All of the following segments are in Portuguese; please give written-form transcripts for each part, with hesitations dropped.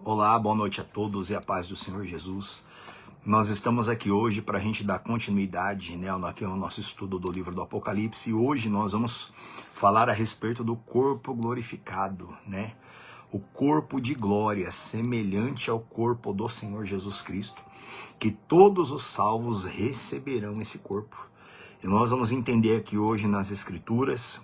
Olá, boa noite a todos e a paz do Senhor Jesus. Nós estamos aqui hoje para a gente dar continuidade, aqui ao nosso estudo do livro do Apocalipse. E hoje nós vamos falar a respeito do corpo glorificado, O corpo de glória, semelhante ao corpo do Senhor Jesus Cristo, que todos os salvos receberão esse corpo. E nós vamos entender aqui hoje nas Escrituras,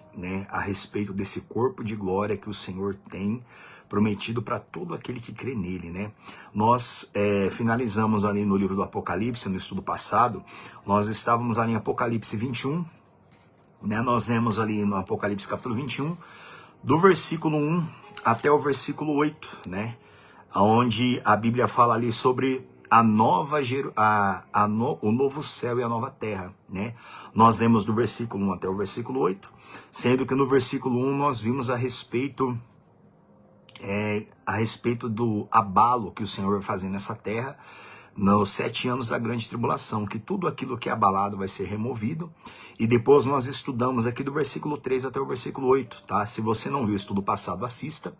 a respeito desse corpo de glória que o Senhor tem prometido para todo aquele que crê nele, Nós finalizamos ali no livro do Apocalipse, no estudo passado, nós estávamos ali em Apocalipse 21, Nós lemos ali no Apocalipse capítulo 21, do versículo 1 até o versículo 8, Onde a Bíblia fala ali sobre o novo céu e a nova terra, Nós lemos do versículo 1 até o versículo 8, sendo que no versículo 1 nós vimos a respeito do abalo que o Senhor vai fazer nessa terra, nos 7 anos da grande tribulação, que tudo aquilo que é abalado vai ser removido. E depois nós estudamos aqui do versículo 3 até o versículo 8, Se você não viu o estudo passado, assista.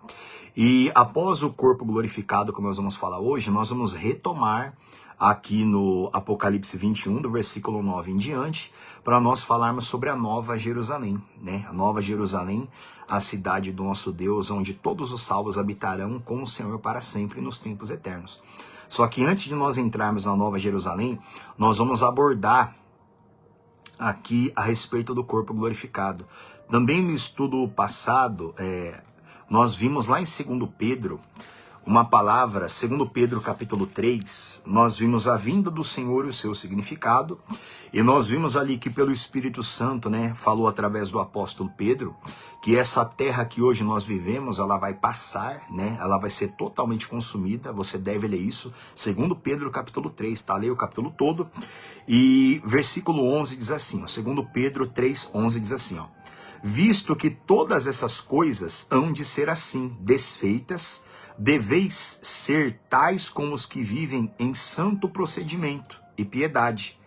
E após o corpo glorificado, como nós vamos falar hoje, nós vamos retomar aqui no Apocalipse 21, do versículo 9 em diante, para nós falarmos sobre a Nova Jerusalém, A Nova Jerusalém, a cidade do nosso Deus, onde todos os salvos habitarão com o Senhor para sempre nos tempos eternos. Só que antes de nós entrarmos na Nova Jerusalém, nós vamos abordar aqui a respeito do corpo glorificado. Também no estudo passado, nós vimos lá em 2 Pedro, uma palavra, 2 Pedro capítulo 3, nós vimos a vinda do Senhor e o seu significado, e nós vimos ali que pelo Espírito Santo, falou através do apóstolo Pedro, que essa terra que hoje nós vivemos, ela vai passar, ela vai ser totalmente consumida. Você deve ler isso, 2 Pedro capítulo 3, Leia o capítulo todo, e versículo 11 diz assim, 2 Pedro 3, 11 diz assim, visto que todas essas coisas hão de ser assim, desfeitas, deveis ser tais como os que vivem em santo procedimento e piedade,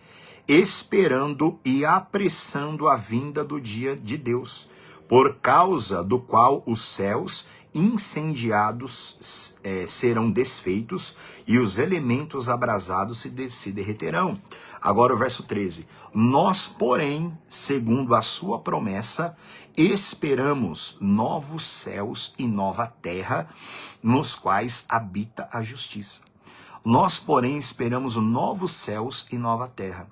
esperando e apressando a vinda do dia de Deus, por causa do qual os céus incendiados serão desfeitos e os elementos abrasados se derreterão. Agora o verso 13. Nós, porém, segundo a sua promessa, esperamos novos céus e nova terra, nos quais habita a justiça. Nós, porém, esperamos novos céus e nova terra.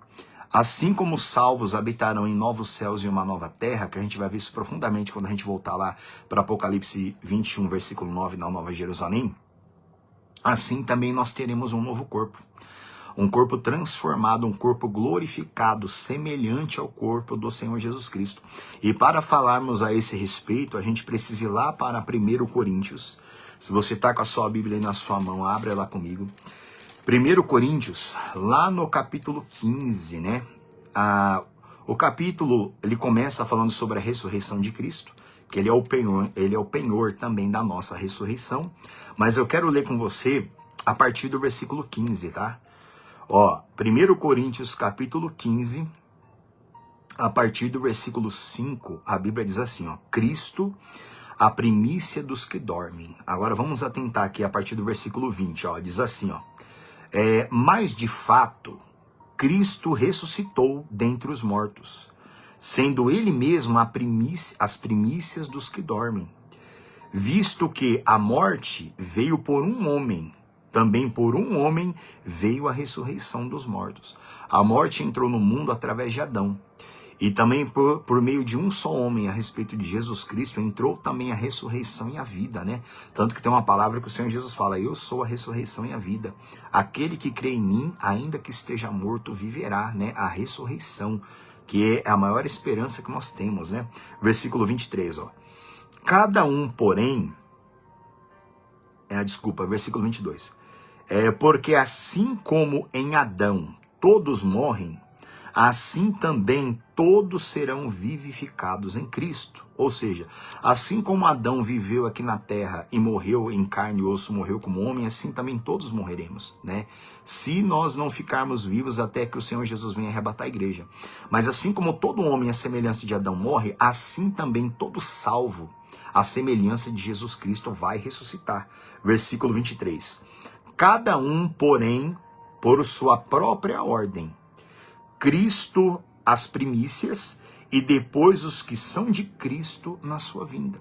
Assim como os salvos habitarão em novos céus e uma nova terra, que a gente vai ver isso profundamente quando a gente voltar lá para Apocalipse 21, versículo 9, na Nova Jerusalém, assim também nós teremos um novo corpo. Um corpo transformado, um corpo glorificado, semelhante ao corpo do Senhor Jesus Cristo. E para falarmos a esse respeito, a gente precisa ir lá para 1 Coríntios. Se você está com a sua Bíblia aí na sua mão, abre ela comigo. 1 Coríntios, lá no capítulo 15, O capítulo, ele começa falando sobre a ressurreição de Cristo, que ele é o penhor também da nossa ressurreição. Mas eu quero ler com você a partir do versículo 15, 1 Coríntios capítulo 15, a partir do versículo 5, a Bíblia diz assim, Cristo, a primícia dos que dormem. Agora vamos atentar aqui a partir do versículo 20, diz assim, mas de fato, Cristo ressuscitou dentre os mortos, sendo ele mesmo as primícias dos que dormem. Visto que a morte veio por um homem, também por um homem veio a ressurreição dos mortos. A morte entrou no mundo através de Adão. E também por meio de um só homem, a respeito de Jesus Cristo, entrou também a ressurreição e a vida, Tanto que tem uma palavra que o Senhor Jesus fala, eu sou a ressurreição e a vida. Aquele que crê em mim, ainda que esteja morto, viverá, A ressurreição, que é a maior esperança que nós temos, Versículo 23, Cada um, porém... versículo 22. Porque assim como em Adão todos morrem, assim também todos serão vivificados em Cristo. Ou seja, assim como Adão viveu aqui na terra e morreu em carne e osso, morreu como homem, assim também todos morreremos, Se nós não ficarmos vivos até que o Senhor Jesus venha arrebatar a igreja. Mas assim como todo homem, à semelhança de Adão, morre, assim também todo salvo, a semelhança de Jesus Cristo, vai ressuscitar. Versículo 23. Cada um, porém, por sua própria ordem. Cristo as primícias e depois os que são de Cristo na sua vinda.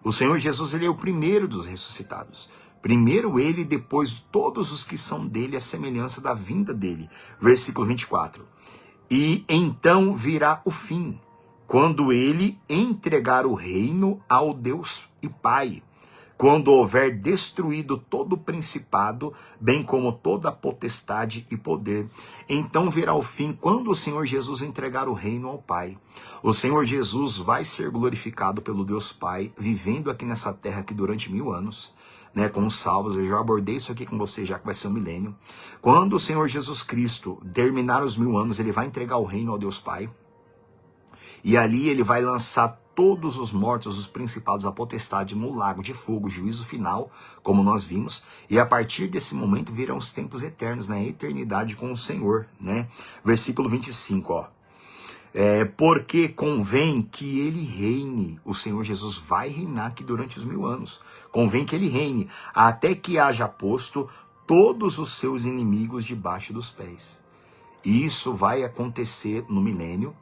O Senhor Jesus, ele é o primeiro dos ressuscitados. Primeiro ele, depois todos os que são dele, a semelhança da vinda dele. Versículo 24. E então virá o fim, quando ele entregar o reino ao Deus e Pai, quando houver destruído todo o principado, bem como toda a potestade e poder. Então virá o fim, quando o Senhor Jesus entregar o reino ao Pai. O Senhor Jesus vai ser glorificado pelo Deus Pai, vivendo aqui nessa terra aqui durante 1000 anos, né, com os salvos. Eu já abordei isso aqui com você, já que vai ser um milênio. Quando o Senhor Jesus Cristo terminar os 1000 anos, ele vai entregar o reino ao Deus Pai. E ali ele vai lançar todos os mortos, os principados, a potestade no lago de fogo, juízo final, como nós vimos. E a partir desse momento virão os tempos eternos, na eternidade com o Senhor, né? Versículo 25, ó. Porque convém que ele reine, o Senhor Jesus vai reinar aqui durante os 1000 anos. Convém que ele reine, até que haja posto todos os seus inimigos debaixo dos pés. E isso vai acontecer no milênio.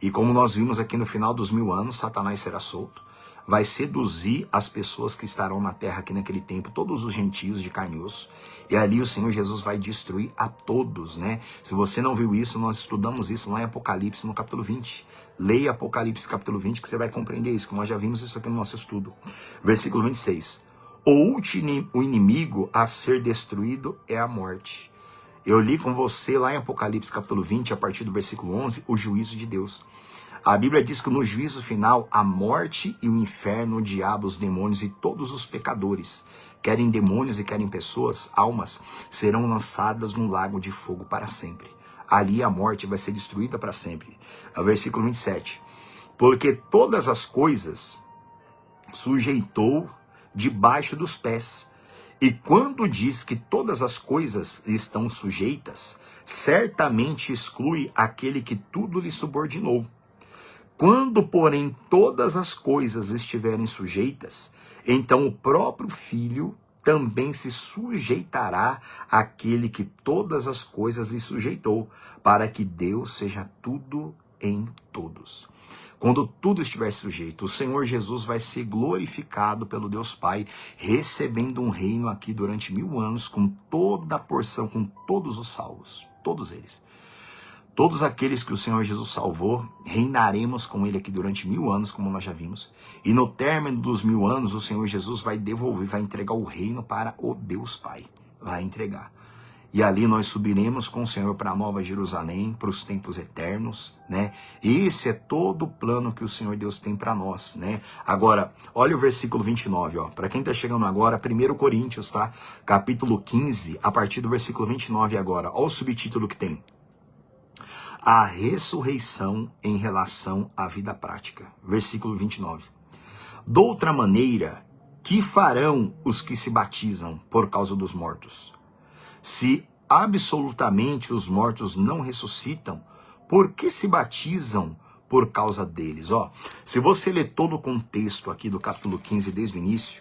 E como nós vimos aqui no final dos 1000 anos, Satanás será solto, vai seduzir as pessoas que estarão na terra aqui naquele tempo, todos os gentios de carne e osso, e ali o Senhor Jesus vai destruir a todos, né? Se você não viu isso, nós estudamos isso lá em Apocalipse, no capítulo 20. Leia Apocalipse, capítulo 20, que você vai compreender isso, que nós já vimos isso aqui no nosso estudo. Versículo 26. O inimigo a ser destruído é a morte. Eu li com você lá em Apocalipse capítulo 20, a partir do versículo 11, o juízo de Deus. A Bíblia diz que no juízo final, a morte e o inferno, o diabo, os demônios e todos os pecadores, querem demônios e querem pessoas, almas, serão lançadas no lago de fogo para sempre. Ali a morte vai ser destruída para sempre. Versículo 27. Porque todas as coisas sujeitou debaixo dos pés. E quando diz que todas as coisas estão sujeitas, certamente exclui aquele que tudo lhe subordinou. Quando, porém, todas as coisas estiverem sujeitas, então o próprio Filho também se sujeitará àquele que todas as coisas lhe sujeitou, para que Deus seja tudo em todos. Quando tudo estiver sujeito, o Senhor Jesus vai ser glorificado pelo Deus Pai, recebendo um reino aqui durante 1000 anos, com toda a porção, com todos os salvos, todos eles. Todos aqueles que o Senhor Jesus salvou, reinaremos com ele aqui durante 1000 anos, como nós já vimos. E no término dos 1000 anos, o Senhor Jesus vai devolver, vai entregar o reino para o Deus Pai. Vai entregar. E ali nós subiremos com o Senhor para a Nova Jerusalém, para os tempos eternos, né? Esse é todo o plano que o Senhor Deus tem para nós, né? Agora, olha o versículo 29, ó. Para quem está chegando agora, 1 Coríntios, tá? Capítulo 15, a partir do versículo 29 agora. Olha o subtítulo que tem. A ressurreição em relação à vida prática. Versículo 29. Doutra maneira, que farão os que se batizam por causa dos mortos? Se absolutamente os mortos não ressuscitam, por que se batizam por causa deles? Ó, se você ler todo o contexto aqui do capítulo 15 desde o início,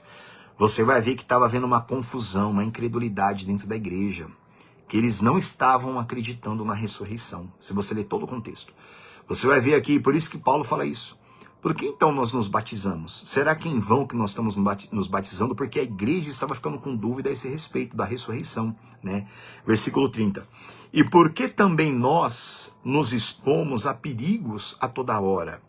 você vai ver que estava havendo uma confusão, uma incredulidade dentro da igreja, que eles não estavam acreditando na ressurreição. Se você ler todo o contexto, você vai ver aqui, por isso que Paulo fala isso. Por que então nós nos batizamos? Será que em vão que nós estamos nos batizando? Porque a igreja estava ficando com dúvida a esse respeito da ressurreição, né? Versículo 30. E por que também nós nos expomos a perigos a toda hora?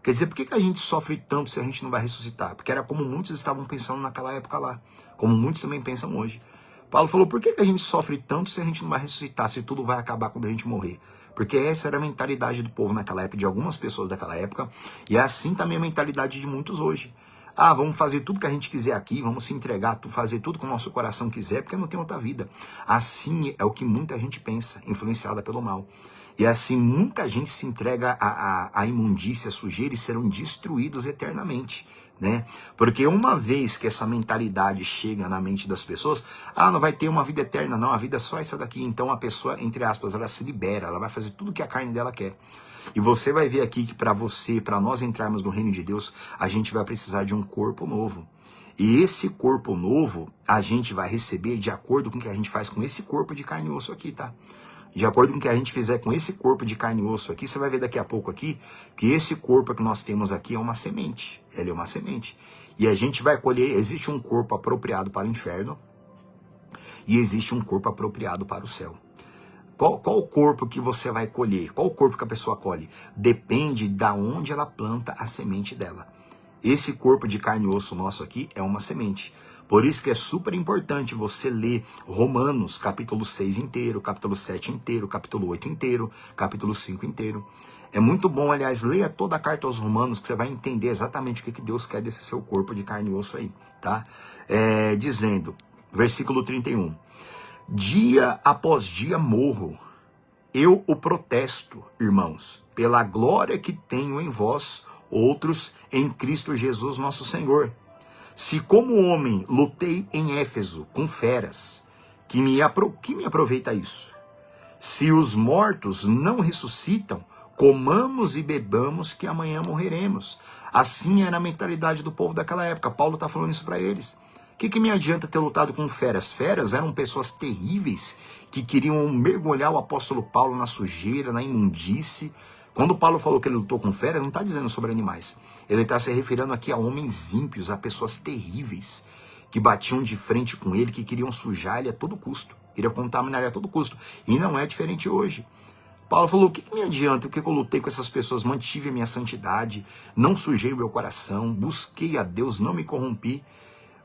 Quer dizer, por que a gente sofre tanto se a gente não vai ressuscitar? Porque era como muitos estavam pensando naquela época lá, como muitos também pensam hoje. Paulo falou, por que a gente sofre tanto se a gente não vai ressuscitar, se tudo vai acabar quando a gente morrer? Porque essa era a mentalidade do povo naquela época, de algumas pessoas daquela época, e é assim também a mentalidade de muitos hoje. Ah, vamos fazer tudo que a gente quiser aqui, vamos se entregar, fazer tudo que o nosso coração quiser, porque não tem outra vida. Assim é o que muita gente pensa, influenciada pelo mal. E assim muita gente se entrega à imundícia, à sujeira e serão destruídos eternamente, né? Porque uma vez que essa mentalidade chega na mente das pessoas, não vai ter uma vida eterna, não, a vida é só essa daqui. Então a pessoa, entre aspas, ela se libera, ela vai fazer tudo que a carne dela quer. E você vai ver aqui que para nós entrarmos no reino de Deus, a gente vai precisar de um corpo novo. E esse corpo novo, a gente vai receber de acordo com o que a gente faz com esse corpo de carne e osso aqui, tá? De acordo com o que a gente fizer com esse corpo de carne e osso aqui, você vai ver daqui a pouco aqui, que esse corpo que nós temos aqui é uma semente. Ele é uma semente. E a gente vai colher, existe um corpo apropriado para o inferno, e existe um corpo apropriado para o céu. Qual o corpo que você vai colher? Qual o corpo que a pessoa colhe? Depende da onde ela planta a semente dela. Esse corpo de carne e osso nosso aqui é uma semente. Por isso que é super importante você ler Romanos, capítulo 6 inteiro, capítulo 7 inteiro, capítulo 8 inteiro, capítulo 5 inteiro. É muito bom, aliás, leia toda a carta aos Romanos, que você vai entender exatamente o que Deus quer desse seu corpo de carne e osso aí, tá? Dizendo, versículo 31. Dia após dia morro, eu o protesto, irmãos, pela glória que tenho em vós, outros em Cristo Jesus nosso Senhor. Se como homem lutei em Éfeso com feras, que me aproveita isso? Se os mortos não ressuscitam, comamos e bebamos que amanhã morreremos. Assim era a mentalidade do povo daquela época. Paulo está falando isso para eles. O que me adianta ter lutado com feras? Feras eram pessoas terríveis que queriam mergulhar o apóstolo Paulo na sujeira, na imundície. Quando Paulo falou que ele lutou com feras, não está dizendo sobre animais. Ele está se referindo aqui a homens ímpios, a pessoas terríveis, que batiam de frente com ele, que queriam sujar ele a todo custo, queriam contaminar ele a todo custo. E não é diferente hoje. Paulo falou, o que me adianta? O que eu lutei com essas pessoas? Mantive a minha santidade, não sujei o meu coração, busquei a Deus, não me corrompi.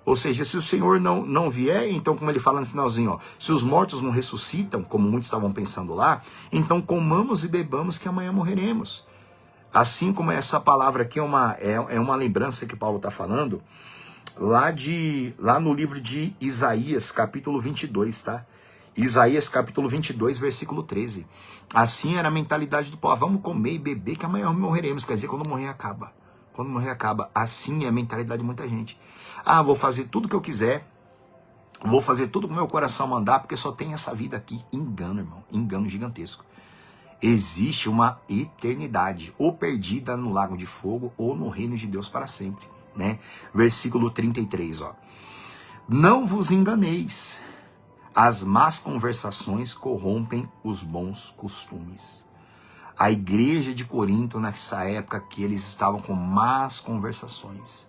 Ou seja, se o Senhor não vier, então como ele fala no finalzinho, ó, se os mortos não ressuscitam, como muitos estavam pensando lá, então comamos e bebamos que amanhã morreremos. Assim como essa palavra aqui é uma lembrança que Paulo está falando, lá no livro de Isaías, capítulo 22, tá? Isaías, capítulo 22, versículo 13. Assim era a mentalidade do povo, vamos comer e beber que amanhã morreremos, quer dizer, quando morrer acaba. Quando morrer acaba. Assim é a mentalidade de muita gente. Ah, vou fazer tudo que eu quiser, vou fazer tudo que o meu coração mandar, porque só tem essa vida aqui. Engano, irmão, engano gigantesco. Existe uma eternidade, ou perdida no lago de fogo, ou no reino de Deus para sempre, né? Versículo 33, ó. Não vos enganeis, as más conversações corrompem os bons costumes. A igreja de Corinto, nessa época que eles estavam com más conversações,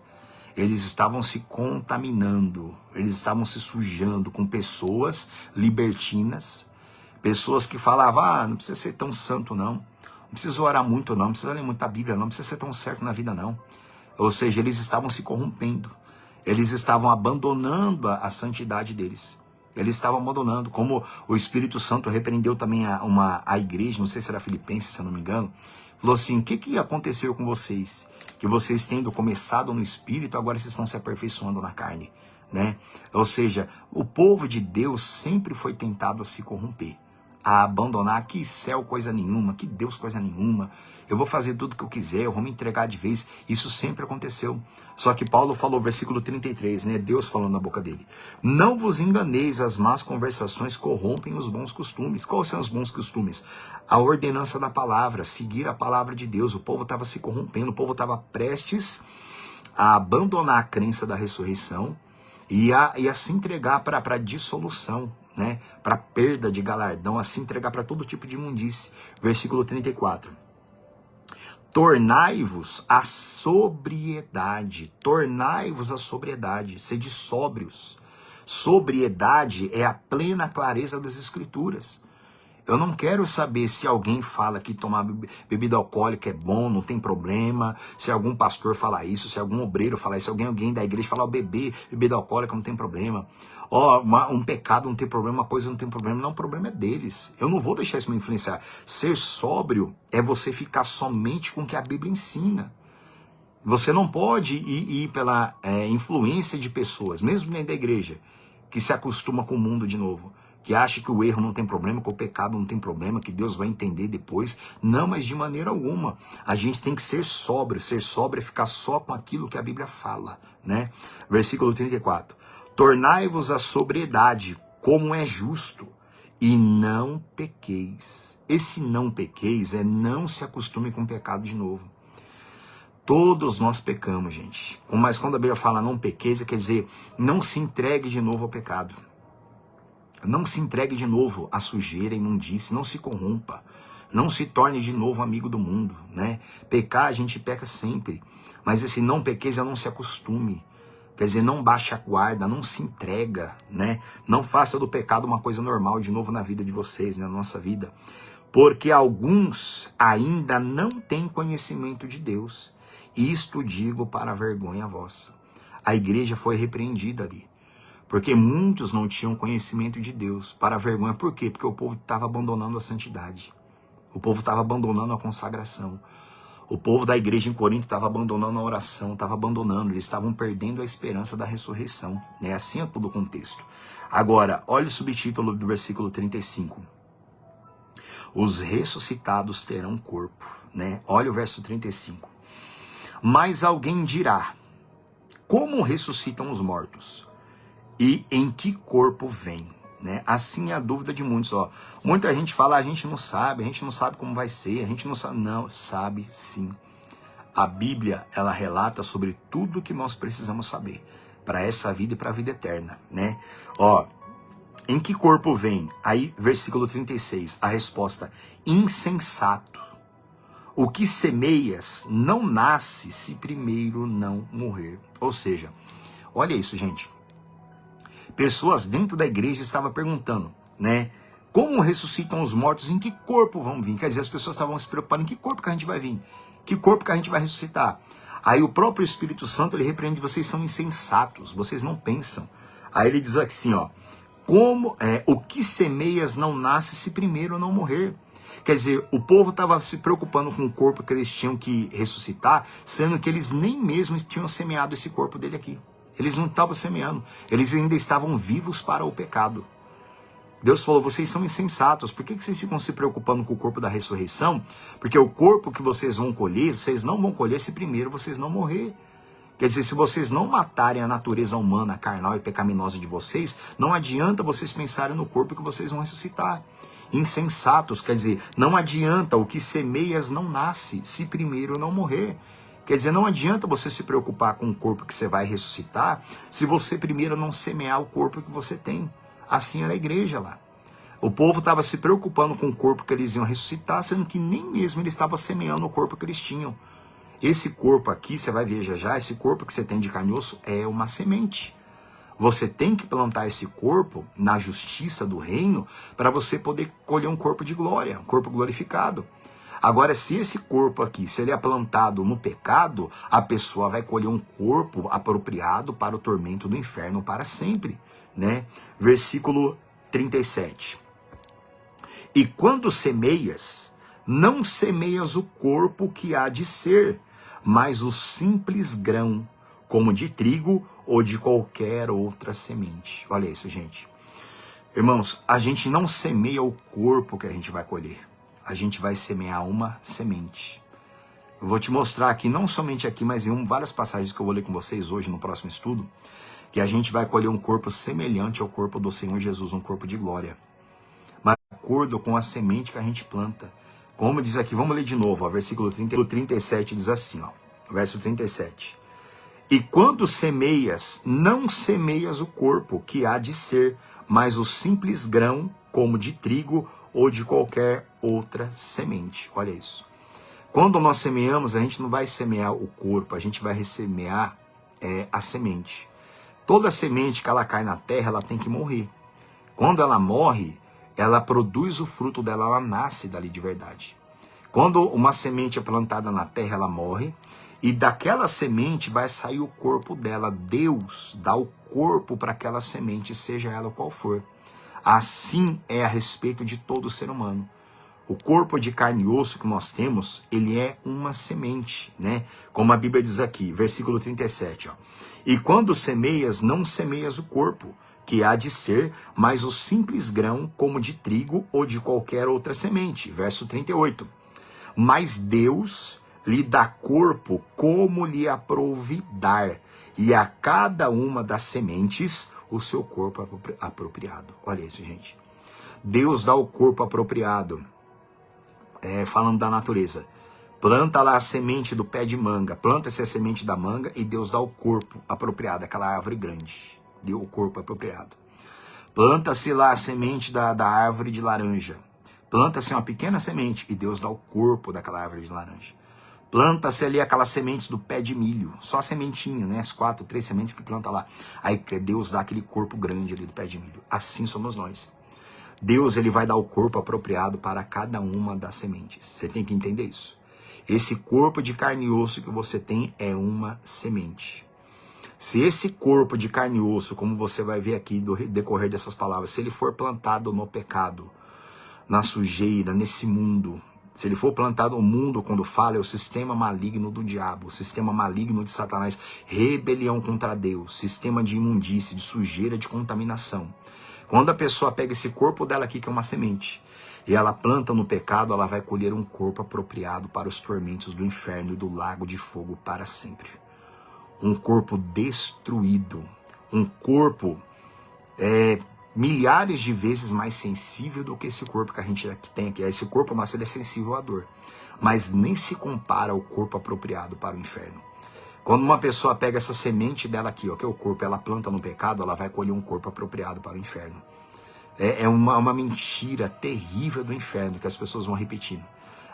eles estavam se contaminando, eles estavam se sujando com pessoas libertinas, pessoas que falavam, não precisa ser tão santo não, não precisa orar muito não, não precisa ler muita Bíblia não, precisa ser tão certo na vida não. Ou seja, eles estavam se corrompendo, eles estavam abandonando a santidade deles. Eles estavam abandonando, como o Espírito Santo repreendeu também a igreja, não sei se era Filipenses, se eu não me engano, falou assim, o que aconteceu com vocês? Que vocês tendo começado no Espírito, agora vocês estão se aperfeiçoando na carne, né? Ou seja, o povo de Deus sempre foi tentado a se corromper, a abandonar, que céu coisa nenhuma, que Deus coisa nenhuma, eu vou fazer tudo o que eu quiser, eu vou me entregar de vez. Isso sempre aconteceu. Só que Paulo falou, versículo 33, né? Deus falando na boca dele. Não vos enganeis, as más conversações corrompem os bons costumes. Quais são os bons costumes? A ordenança da palavra, seguir a palavra de Deus. O povo estava se corrompendo, o povo estava prestes a abandonar a crença da ressurreição e a se entregar para a dissolução, né? Para perda de galardão, a se entregar para todo tipo de imundície. Versículo 34. Tornai-vos a sobriedade, sede sóbrios. Sobriedade é a plena clareza das Escrituras. Eu não quero saber se alguém fala que tomar bebida alcoólica é bom, não tem problema, se algum pastor fala isso, se algum obreiro fala isso, se alguém da igreja fala beber bebida alcoólica não tem problema. Um pecado não tem problema, uma coisa não tem problema. Não, o problema é deles. Eu não vou deixar isso me influenciar. Ser sóbrio é você ficar somente com o que a Bíblia ensina. Você não pode ir pela influência de pessoas, mesmo dentro da igreja, que se acostuma com o mundo de novo, que acha que o erro não tem problema, que o pecado não tem problema, que Deus vai entender depois. Não, mas de maneira alguma. A gente tem que ser sóbrio. Ser sóbrio é ficar só com aquilo que a Bíblia fala, né? Versículo 34. Tornai-vos a sobriedade, como é justo, e não pequeis. Esse não pequeis é não se acostume com o pecado de novo. Todos nós pecamos, gente. Mas quando a Bíblia fala não pequeis, quer dizer, não se entregue de novo ao pecado. Não se entregue de novo à sujeira, à imundície, não se corrompa. Não se torne de novo amigo do mundo, né? Pecar, a gente peca sempre. Mas esse não pequeis é não se acostume. Quer dizer, não baixe a guarda, não se entrega, né? Não faça do pecado uma coisa normal de novo na vida de vocês, na nossa vida. Porque alguns ainda não têm conhecimento de Deus. Isto digo para a vergonha vossa. A igreja foi repreendida ali. Porque muitos não tinham conhecimento de Deus. Para a vergonha, por quê? Porque o povo estava abandonando a santidade. O povo estava abandonando a consagração. O povo da igreja em Corinto estava abandonando a oração, estava abandonando, eles estavam perdendo a esperança da ressurreição. Né? Assim é todo o contexto. Agora, olha o subtítulo do versículo 35. Os ressuscitados terão corpo. Né? Olha o verso 35. Mas alguém dirá, como ressuscitam os mortos? E em que corpo vem? Né? Assim é a dúvida de muitos. Ó. Muita gente fala, a gente não sabe como vai ser, a gente não sabe. Não, sabe sim. A Bíblia, ela relata sobre tudo que nós precisamos saber para essa vida e para a vida eterna. Né? Ó, em que corpo vem? Aí, versículo 36, a resposta, insensato. O que semeias não nasce se primeiro não morrer. Ou seja, olha isso, gente. Pessoas dentro da igreja estavam perguntando, né? Como ressuscitam os mortos? Em que corpo vão vir? Quer dizer, as pessoas estavam se preocupando em que corpo que a gente vai vir? Que corpo que a gente vai ressuscitar? Aí o próprio Espírito Santo, ele repreende, vocês são insensatos, vocês não pensam. Aí ele diz assim, ó, o que semeias não nasce se primeiro não morrer? Quer dizer, o povo estava se preocupando com o corpo que eles tinham que ressuscitar, sendo que eles nem mesmo tinham semeado esse corpo dele aqui. Eles não estavam semeando, eles ainda estavam vivos para o pecado. Deus falou, vocês são insensatos, por que vocês ficam se preocupando com o corpo da ressurreição? Porque o corpo que vocês vão colher, vocês não vão colher se primeiro vocês não morrer. Quer dizer, se vocês não matarem a natureza humana, carnal e pecaminosa de vocês, não adianta vocês pensarem no corpo que vocês vão ressuscitar. Insensatos, quer dizer, não adianta, o que semeias não nasce se primeiro não morrer. Quer dizer, não adianta você se preocupar com o corpo que você vai ressuscitar se você primeiro não semear o corpo que você tem. Assim era a igreja lá. O povo estava se preocupando com o corpo que eles iam ressuscitar, sendo que nem mesmo eles estavam semeando o corpo que eles tinham. Esse corpo aqui, você vai ver já, esse corpo que você tem de carne e osso é uma semente. Você tem que plantar esse corpo na justiça do reino para você poder colher um corpo de glória, um corpo glorificado. Agora, se esse corpo aqui, se ele é plantado no pecado, a pessoa vai colher um corpo apropriado para o tormento do inferno para sempre. Né? Versículo 37. E quando semeias, não semeias o corpo que há de ser, mas o simples grão, como de trigo ou de qualquer outra semente. Olha isso, gente. Irmãos, a gente não semeia o corpo que a gente vai colher. A gente vai semear uma semente. Eu vou te mostrar aqui, não somente aqui, mas em várias passagens que eu vou ler com vocês hoje no próximo estudo, que a gente vai colher um corpo semelhante ao corpo do Senhor Jesus, um corpo de glória. Mas de acordo com a semente que a gente planta. Como diz aqui, vamos ler de novo, ó, versículo 37 diz assim, ó, verso 37. E quando semeias, não semeias o corpo que há de ser, mas o simples grão, como de trigo ou de qualquer outra semente. Olha isso. Quando nós semeamos, a gente não vai semear o corpo, a gente vai semear a semente. Toda semente que ela cai na terra, ela tem que morrer. Quando ela morre, ela produz o fruto dela, ela nasce dali de verdade. Quando uma semente é plantada na terra, ela morre, e daquela semente vai sair o corpo dela. Deus dá o corpo para aquela semente, seja ela qual for. Assim é a respeito de todo ser humano. O corpo de carne e osso que nós temos, ele é uma semente, né? Como a Bíblia diz aqui, versículo 37, ó. E quando semeias, não semeias o corpo, que há de ser, mas o simples grão, como de trigo ou de qualquer outra semente. Verso 38. Mas Deus lhe dá corpo como lhe aprouve dar, e a cada uma das sementes o seu corpo apropriado. Olha isso, gente. Deus dá o corpo apropriado. Falando da natureza. Planta lá a semente do pé de manga. Planta-se a semente da manga e Deus dá o corpo apropriado. Aquela árvore grande. Deu o corpo apropriado. Planta-se lá a semente da árvore de laranja. Planta-se uma pequena semente e Deus dá o corpo daquela árvore de laranja. Planta-se ali aquelas sementes do pé de milho. Só a sementinha, né? As 4, 3 sementes que planta lá. Aí Deus dá aquele corpo grande ali do pé de milho. Assim somos nós. Deus, ele vai dar o corpo apropriado para cada uma das sementes. Você tem que entender isso. Esse corpo de carne e osso que você tem é uma semente. Se esse corpo de carne e osso, como você vai ver aqui do decorrer dessas palavras, se ele for plantado no pecado, na sujeira, nesse mundo, se ele for plantado no mundo, quando fala, é o sistema maligno do diabo, o sistema maligno de Satanás, rebelião contra Deus, sistema de imundície, de sujeira, de contaminação. Quando a pessoa pega esse corpo dela aqui, que é uma semente, e ela planta no pecado, ela vai colher um corpo apropriado para os tormentos do inferno e do lago de fogo para sempre. Um corpo destruído, um corpo milhares de vezes mais sensível do que esse corpo que a gente tem aqui. Esse corpo, mas ele é sensível à dor, mas nem se compara ao corpo apropriado para o inferno. Quando uma pessoa pega essa semente dela aqui, ó, que é o corpo, ela planta no pecado, ela vai colher um corpo apropriado para o inferno. É uma mentira terrível do inferno que as pessoas vão repetindo.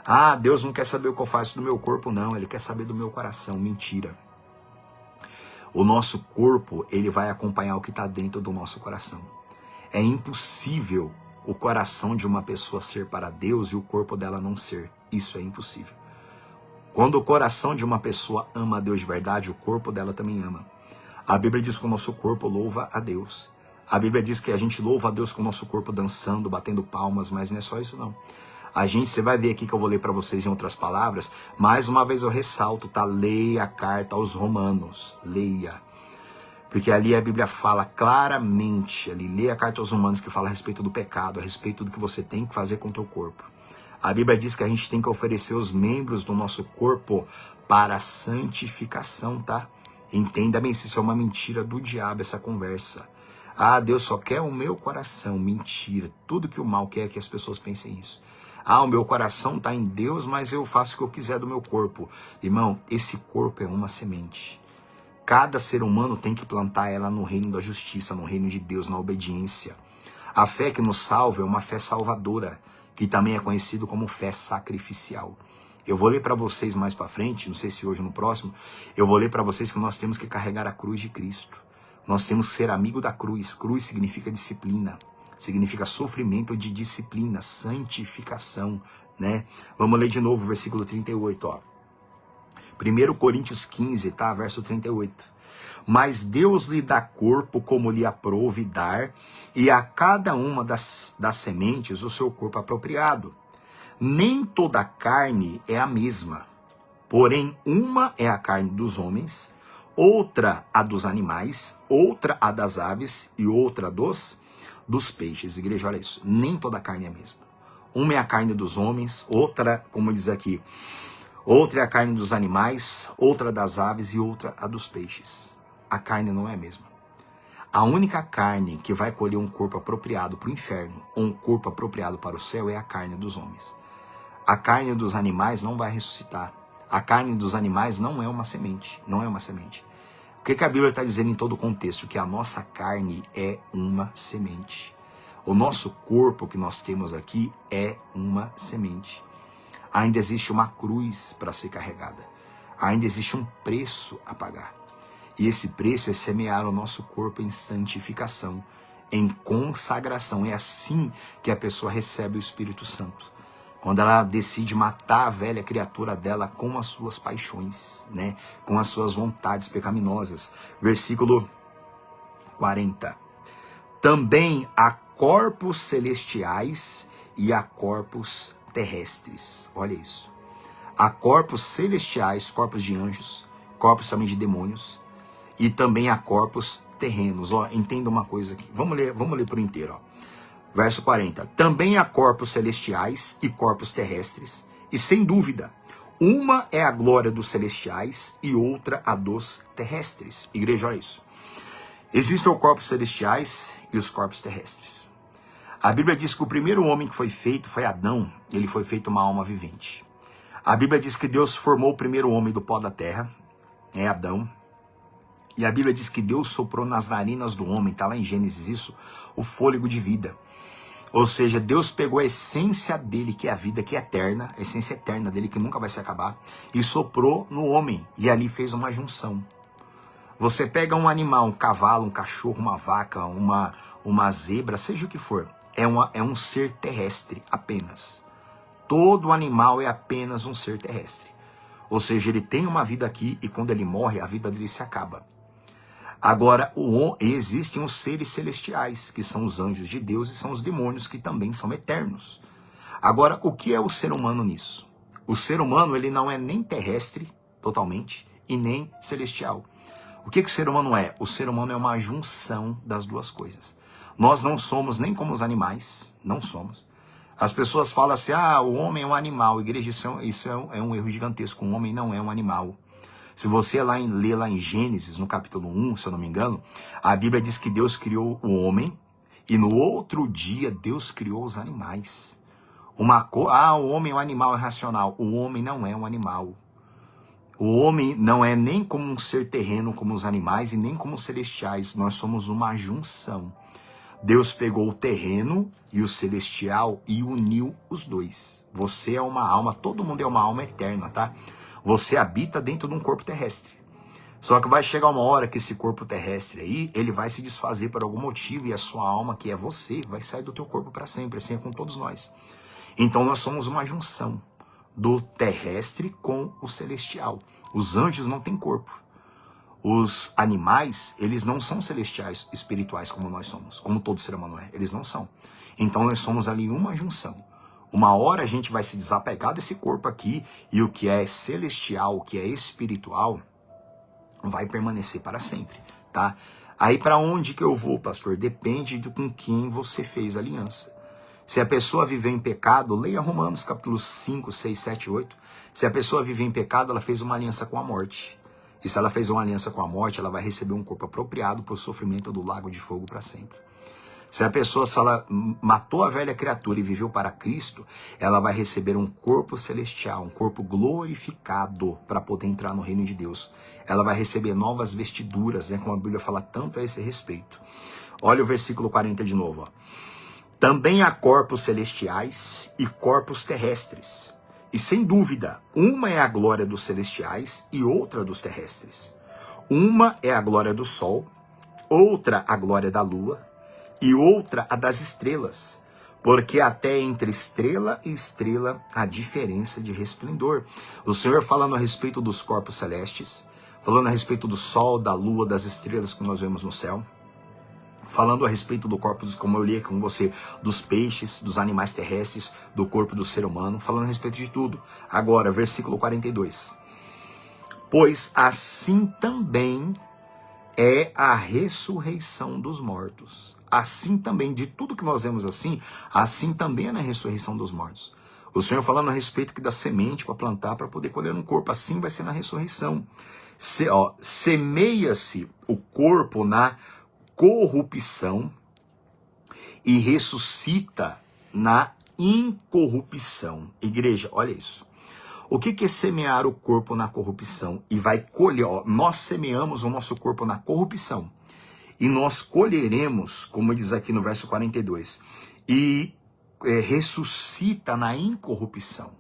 Ah, Deus não quer saber o que eu faço do meu corpo, não. Ele quer saber do meu coração. Mentira. O nosso corpo, ele vai acompanhar o que está dentro do nosso coração. É impossível o coração de uma pessoa ser para Deus e o corpo dela não ser. Isso é impossível. Quando o coração de uma pessoa ama a Deus de verdade, o corpo dela também ama. A Bíblia diz que o nosso corpo louva a Deus. A Bíblia diz que a gente louva a Deus com o nosso corpo dançando, batendo palmas, mas não é só isso não. Você vai ver aqui que eu vou ler para vocês em outras palavras, mais uma vez eu ressalto, tá? Leia a carta aos Romanos, leia. Porque ali a Bíblia fala claramente, ali, leia a carta aos Romanos que fala a respeito do pecado, a respeito do que você tem que fazer com o teu corpo. A Bíblia diz que a gente tem que oferecer os membros do nosso corpo para a santificação, tá? Entenda bem, se isso é uma mentira do diabo, essa conversa. Ah, Deus só quer o meu coração. Mentira. Tudo que o mal quer é que as pessoas pensem isso. Ah, o meu coração está em Deus, mas eu faço o que eu quiser do meu corpo. Irmão, esse corpo é uma semente. Cada ser humano tem que plantar ela no reino da justiça, no reino de Deus, na obediência. A fé que nos salva é uma fé salvadora, que também é conhecido como fé sacrificial. Eu vou ler para vocês mais para frente, não sei se hoje ou no próximo, eu vou ler para vocês que nós temos que carregar a cruz de Cristo. Nós temos que ser amigo da cruz. Cruz significa disciplina, significa sofrimento de disciplina, santificação, né? Vamos ler de novo o versículo 38, ó. 1 Coríntios 15, tá? Verso 38. Mas Deus lhe dá corpo como lhe aprouve dar, e a cada uma das sementes o seu corpo apropriado. Nem toda carne é a mesma, porém uma é a carne dos homens, outra a dos animais, outra a das aves e outra dos peixes. Igreja, olha isso, nem toda carne é a mesma. Uma é a carne dos homens, outra, como diz aqui, outra é a carne dos animais, outra das aves e outra a dos peixes. A carne não é a mesma. A única carne que vai colher um corpo apropriado para o inferno, ou um corpo apropriado para o céu, é a carne dos homens. A carne dos animais não vai ressuscitar. A carne dos animais não é uma semente. Não é uma semente. O que a Bíblia está dizendo em todo o contexto? Que a nossa carne é uma semente. O nosso corpo que nós temos aqui é uma semente. Ainda existe uma cruz para ser carregada. Ainda existe um preço a pagar. E esse preço é semear o nosso corpo em santificação, em consagração. É assim que a pessoa recebe o Espírito Santo. Quando ela decide matar a velha criatura dela com as suas paixões, né? Com as suas vontades pecaminosas. Versículo 40. Também há corpos celestiais e há corpos terrestres. Olha isso. Há corpos celestiais, corpos de anjos, corpos também de demônios, e também há corpos terrenos. Ó, entenda uma coisa aqui. Vamos ler por inteiro, ó. Verso 40. Também há corpos celestiais e corpos terrestres, e sem dúvida, uma é a glória dos celestiais e outra a dos terrestres. Igreja, olha isso. Existem os corpos celestiais e os corpos terrestres. A Bíblia diz que o primeiro homem que foi feito foi Adão, ele foi feito uma alma vivente. A Bíblia diz que Deus formou o primeiro homem do pó da terra, é Adão. E a Bíblia diz que Deus soprou nas narinas do homem, está lá em Gênesis isso, o fôlego de vida. Ou seja, Deus pegou a essência dele, que é a vida, que é eterna, a essência eterna dele, que nunca vai se acabar, e soprou no homem, e ali fez uma junção. Você pega um animal, um cavalo, um cachorro, uma vaca, uma zebra, seja o que for, é um ser terrestre apenas. Todo animal é apenas um ser terrestre. Ou seja, ele tem uma vida aqui e quando ele morre, a vida dele se acaba. Agora, existem os seres celestiais, que são os anjos de Deus e são os demônios, que também são eternos. Agora, o que é o ser humano nisso? O ser humano, ele não é nem terrestre, totalmente, e nem celestial. O que o ser humano é? O ser humano é uma junção das duas coisas. Nós não somos nem como os animais, não somos. As pessoas falam assim, o homem é um animal. Igreja, isso é um erro gigantesco. O homem não é um animal. Se você ler lá em Gênesis, no capítulo 1, se eu não me engano, a Bíblia diz que Deus criou o homem e no outro dia Deus criou os animais. O homem é um animal irracional. O homem não é um animal. O homem não é nem como um ser terreno como os animais e nem como os celestiais. Nós somos uma junção. Deus pegou o terreno e o celestial e uniu os dois. Você é uma alma, todo mundo é uma alma eterna, tá? Você habita dentro de um corpo terrestre. Só que vai chegar uma hora que esse corpo terrestre aí, ele vai se desfazer por algum motivo e a sua alma, que é você, vai sair do teu corpo para sempre, assim é com todos nós. Então nós somos uma junção do terrestre com o celestial. Os anjos não têm corpo. Os animais, eles não são celestiais, espirituais como nós somos, como todo ser humano é. Eles não são. Então nós somos ali uma junção. Uma hora a gente vai se desapegar desse corpo aqui e o que é celestial, o que é espiritual, vai permanecer para sempre, tá? Aí para onde que eu vou, pastor? Depende de com quem você fez aliança. Se a pessoa viver em pecado, leia Romanos capítulos 5, 6, 7, 8. Se a pessoa viver em pecado, ela fez uma aliança com a morte. E se ela fez uma aliança com a morte, ela vai receber um corpo apropriado para o sofrimento do lago de fogo para sempre. Se ela matou a velha criatura e viveu para Cristo, ela vai receber um corpo celestial, um corpo glorificado para poder entrar no reino de Deus. Ela vai receber novas vestiduras, né, como a Bíblia fala tanto a esse respeito. Olha o versículo 40 de novo. Ó. Também há corpos celestiais e corpos terrestres. E sem dúvida, uma é a glória dos celestiais e outra dos terrestres. Uma é a glória do sol, outra a glória da lua, e outra a das estrelas, porque até entre estrela e estrela há diferença de resplendor. O Senhor falando a respeito dos corpos celestes, falando a respeito do sol, da lua, das estrelas que nós vemos no céu, falando a respeito do corpo, como eu li com você, dos peixes, dos animais terrestres, do corpo do ser humano, falando a respeito de tudo. Agora, versículo 42. Pois assim também é a ressurreição dos mortos. Assim também, de tudo que nós vemos assim também é na ressurreição dos mortos. O Senhor falando a respeito que da semente para plantar, para poder colher um corpo, assim vai ser na ressurreição. Semeia-se o corpo na corrupção e ressuscita na incorrupção. Igreja, olha isso. O que é semear o corpo na corrupção? E vai colher, nós semeamos o nosso corpo na corrupção. E nós colheremos, como diz aqui no verso 42, e ressuscita na incorrupção.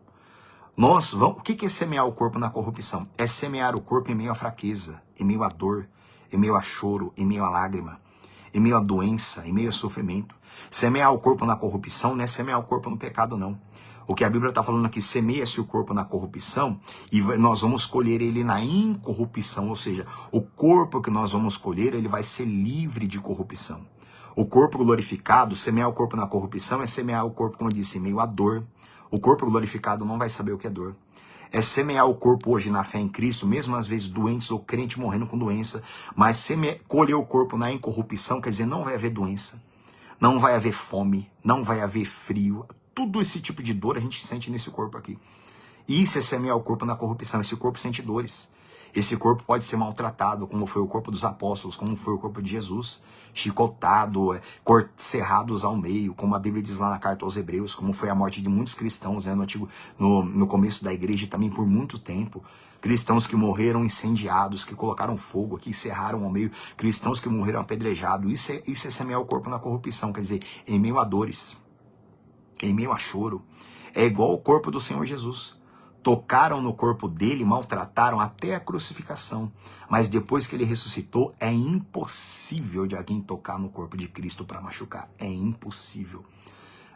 O que é semear o corpo na corrupção? É semear o corpo em meio à fraqueza, em meio à dor, em meio a choro, em meio à lágrima, em meio à doença, em meio ao sofrimento. Semear o corpo na corrupção não é semear o corpo no pecado, não. O que a Bíblia está falando aqui, semeia-se o corpo na corrupção e nós vamos colher ele na incorrupção, ou seja, o corpo que nós vamos colher, ele vai ser livre de corrupção. O corpo glorificado, semear o corpo na corrupção é semear o corpo, como eu disse, em meio à dor. O corpo glorificado não vai saber o que é dor. É semear o corpo hoje na fé em Cristo, mesmo às vezes doentes ou crente morrendo com doença, mas colher o corpo na incorrupção, quer dizer, não vai haver doença, não vai haver fome, não vai haver frio. Tudo esse tipo de dor a gente sente nesse corpo aqui. E isso é semear o corpo na corrupção. Esse corpo sente dores. Esse corpo pode ser maltratado, como foi o corpo dos apóstolos, como foi o corpo de Jesus, chicotado, cerrados ao meio, como a Bíblia diz lá na carta aos Hebreus, como foi a morte de muitos cristãos, né, no começo da igreja também por muito tempo. Cristãos que morreram incendiados, que colocaram fogo, que cerraram ao meio, cristãos que morreram apedrejados. Isso é semear o corpo na corrupção, quer dizer, em meio a dores, em meio a choro. É igual o corpo do Senhor Jesus. Tocaram no corpo dele, maltrataram até a crucificação. Mas depois que ele ressuscitou, é impossível de alguém tocar no corpo de Cristo para machucar. É impossível.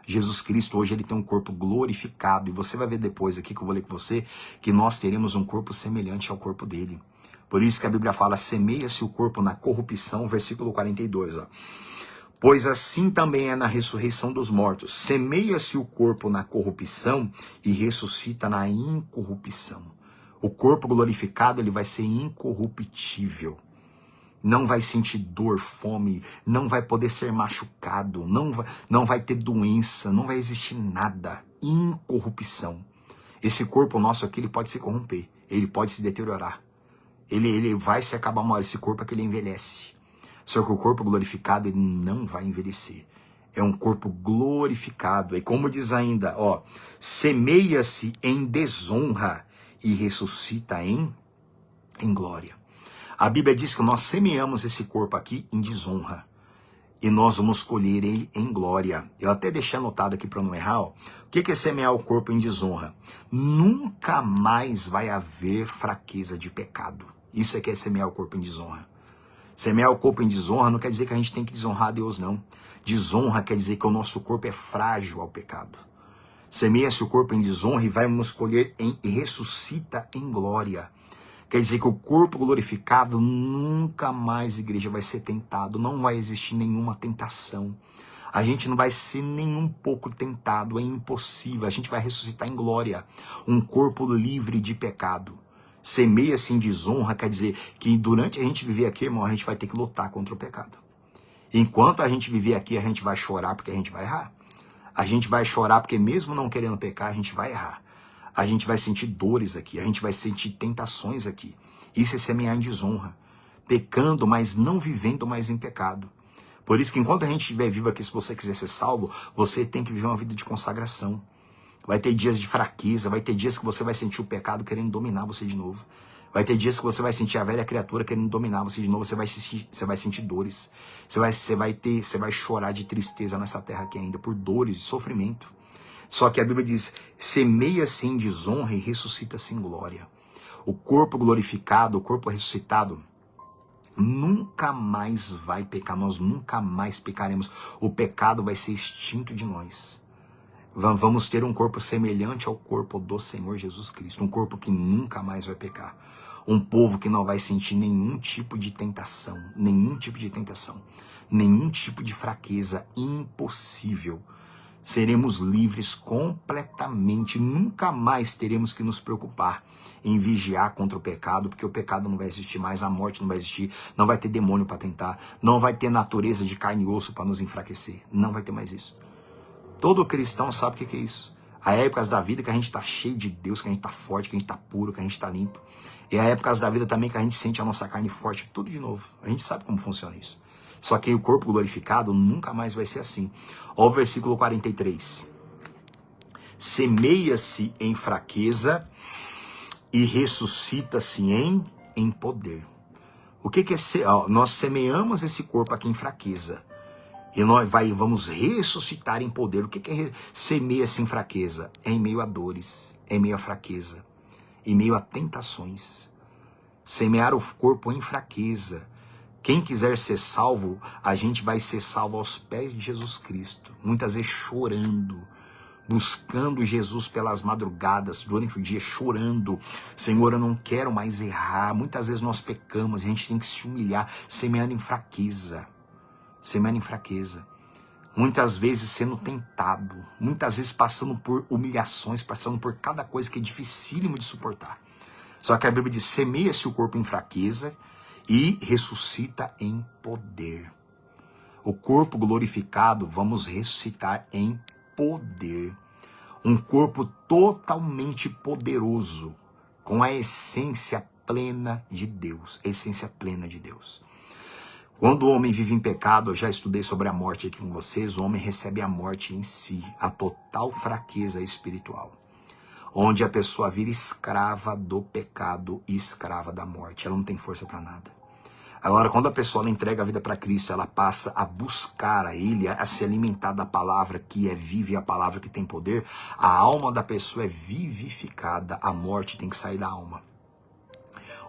Jesus Cristo hoje ele tem um corpo glorificado. E você vai ver depois aqui que eu vou ler com você, que nós teremos um corpo semelhante ao corpo dele. Por isso que a Bíblia fala, semeia-se o corpo na corrupção, versículo 42, ó. Pois assim também é na ressurreição dos mortos. Semeia-se o corpo na corrupção e ressuscita na incorrupção. O corpo glorificado ele vai ser incorruptível. Não vai sentir dor, fome, não vai poder ser machucado, não vai ter doença, não vai existir nada. Incorrupção. Esse corpo nosso aqui ele pode se corromper, ele pode se deteriorar. Ele vai se acabar uma hora, esse corpo é que ele envelhece. Só que o corpo glorificado, ele não vai envelhecer. É um corpo glorificado. E como diz ainda, ó, semeia-se em desonra e ressuscita em glória. A Bíblia diz que nós semeamos esse corpo aqui em desonra. E nós vamos colher ele em glória. Eu até deixei anotado aqui para não errar. Ó. O que é semear o corpo em desonra? Nunca mais vai haver fraqueza de pecado. Isso é que é semear o corpo em desonra. Semear o corpo em desonra não quer dizer que a gente tem que desonrar a Deus, não. Desonra quer dizer que o nosso corpo é frágil ao pecado. Semeia-se o corpo em desonra e vai nos colher e ressuscita em glória. Quer dizer que o corpo glorificado nunca mais, igreja, vai ser tentado. Não vai existir nenhuma tentação. A gente não vai ser nem um pouco tentado. É impossível. A gente vai ressuscitar em glória. Um corpo livre de pecado. Semeia-se em desonra, quer dizer que durante a gente viver aqui, irmão, a gente vai ter que lutar contra o pecado. Enquanto a gente viver aqui, a gente vai chorar porque a gente vai errar. A gente vai chorar porque mesmo não querendo pecar, a gente vai errar. A gente vai sentir dores aqui, a gente vai sentir tentações aqui. Isso é semear em desonra. Pecando, mas não vivendo mais em pecado. Por isso que enquanto a gente estiver vivo aqui, se você quiser ser salvo, você tem que viver uma vida de consagração. Vai ter dias de fraqueza, vai ter dias que você vai sentir o pecado querendo dominar você de novo. Vai ter dias que você vai sentir a velha criatura querendo dominar você de novo, você vai sentir dores. Você vai chorar de tristeza nessa terra aqui ainda, por dores e sofrimento. Só que a Bíblia diz, semeia-se em desonra e ressuscita-se em glória. O corpo glorificado, o corpo ressuscitado, nunca mais vai pecar, nós nunca mais pecaremos. O pecado vai ser extinto de nós. Vamos ter um corpo semelhante ao corpo do Senhor Jesus Cristo. Um corpo que nunca mais vai pecar. Um povo que não vai sentir nenhum tipo de tentação. Nenhum tipo de tentação. Nenhum tipo de fraqueza. Impossível. Seremos livres completamente. Nunca mais teremos que nos preocupar em vigiar contra o pecado, porque o pecado não vai existir mais, a morte não vai existir, não vai ter demônio para tentar, não vai ter natureza de carne e osso para nos enfraquecer. Não vai ter mais isso. Todo cristão sabe o que é isso. Há épocas da vida que a gente está cheio de Deus, que a gente está forte, que a gente está puro, que a gente está limpo. E há épocas da vida também que a gente sente a nossa carne forte, tudo de novo. A gente sabe como funciona isso. Só que o corpo glorificado nunca mais vai ser assim. Olha o versículo 43. Semeia-se em fraqueza e ressuscita-se em poder. O que é ser? Nós semeamos esse corpo aqui em fraqueza. E nós vamos ressuscitar em poder. O que é semeia-se em fraqueza? É em meio a dores, é em meio a fraqueza, em meio a tentações. Semear o corpo em fraqueza. Quem quiser ser salvo, a gente vai ser salvo aos pés de Jesus Cristo. Muitas vezes chorando, buscando Jesus pelas madrugadas, durante o dia, chorando. Senhor, eu não quero mais errar. Muitas vezes nós pecamos, a gente tem que se humilhar, semeando em fraqueza. Semeando em fraqueza, muitas vezes sendo tentado, muitas vezes passando por humilhações, passando por cada coisa que é dificílimo de suportar. Só que a Bíblia diz, semeia-se o corpo em fraqueza e ressuscita em poder. O corpo glorificado vamos ressuscitar em poder. Um corpo totalmente poderoso, com a essência plena de Deus, a essência plena de Deus. Quando o homem vive em pecado, eu já estudei sobre a morte aqui com vocês, o homem recebe a morte em si, a total fraqueza espiritual, onde a pessoa vira escrava do pecado e escrava da morte, ela não tem força para nada. Agora, quando a pessoa ela entrega a vida para Cristo, ela passa a buscar a Ele, a se alimentar da palavra que é viva e a palavra que tem poder, a alma da pessoa é vivificada, a morte tem que sair da alma.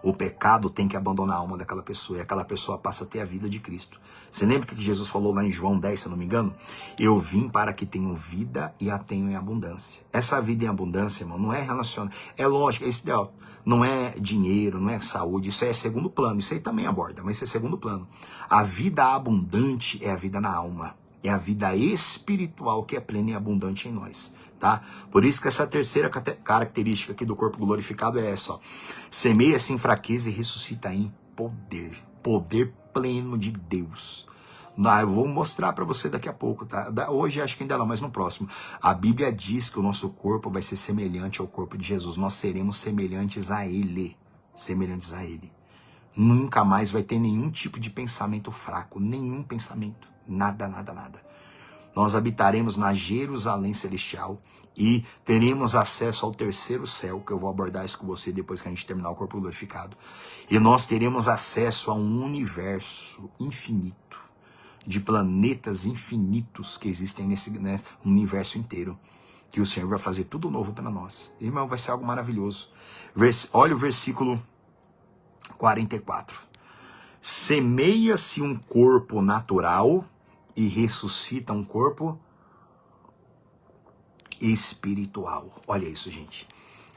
O pecado tem que abandonar a alma daquela pessoa, e aquela pessoa passa a ter a vida de Cristo. Você lembra que Jesus falou lá em João 10, se eu não me engano? Eu vim para que tenham vida e a tenham em abundância. Essa vida em abundância, irmão, não é relacionada. É lógico, é ideal. Não é dinheiro, não é saúde, isso é segundo plano. Isso aí também aborda, mas isso é segundo plano. A vida abundante é a vida na alma. É a vida espiritual que é plena e abundante em nós. Tá? Por isso que essa terceira característica aqui do corpo glorificado é essa. Ó. Semeia-se em fraqueza e ressuscita em poder. Poder pleno de Deus. Eu vou mostrar para você daqui a pouco, tá? Hoje acho que ainda não, mas no próximo. A Bíblia diz que o nosso corpo vai ser semelhante ao corpo de Jesus. Nós seremos semelhantes a Ele. Semelhantes a Ele. Nunca mais vai ter nenhum tipo de pensamento fraco. Nenhum pensamento. Nada, nada, nada. Nós habitaremos na Jerusalém Celestial e teremos acesso ao terceiro céu, que eu vou abordar isso com você depois que a gente terminar o corpo glorificado. E nós teremos acesso a um universo infinito, de planetas infinitos que existem nesse universo inteiro, que o Senhor vai fazer tudo novo para nós. Irmão, vai ser algo maravilhoso. Olha o versículo 44. Semeia-se um corpo natural e ressuscita um corpo espiritual. Olha isso, gente.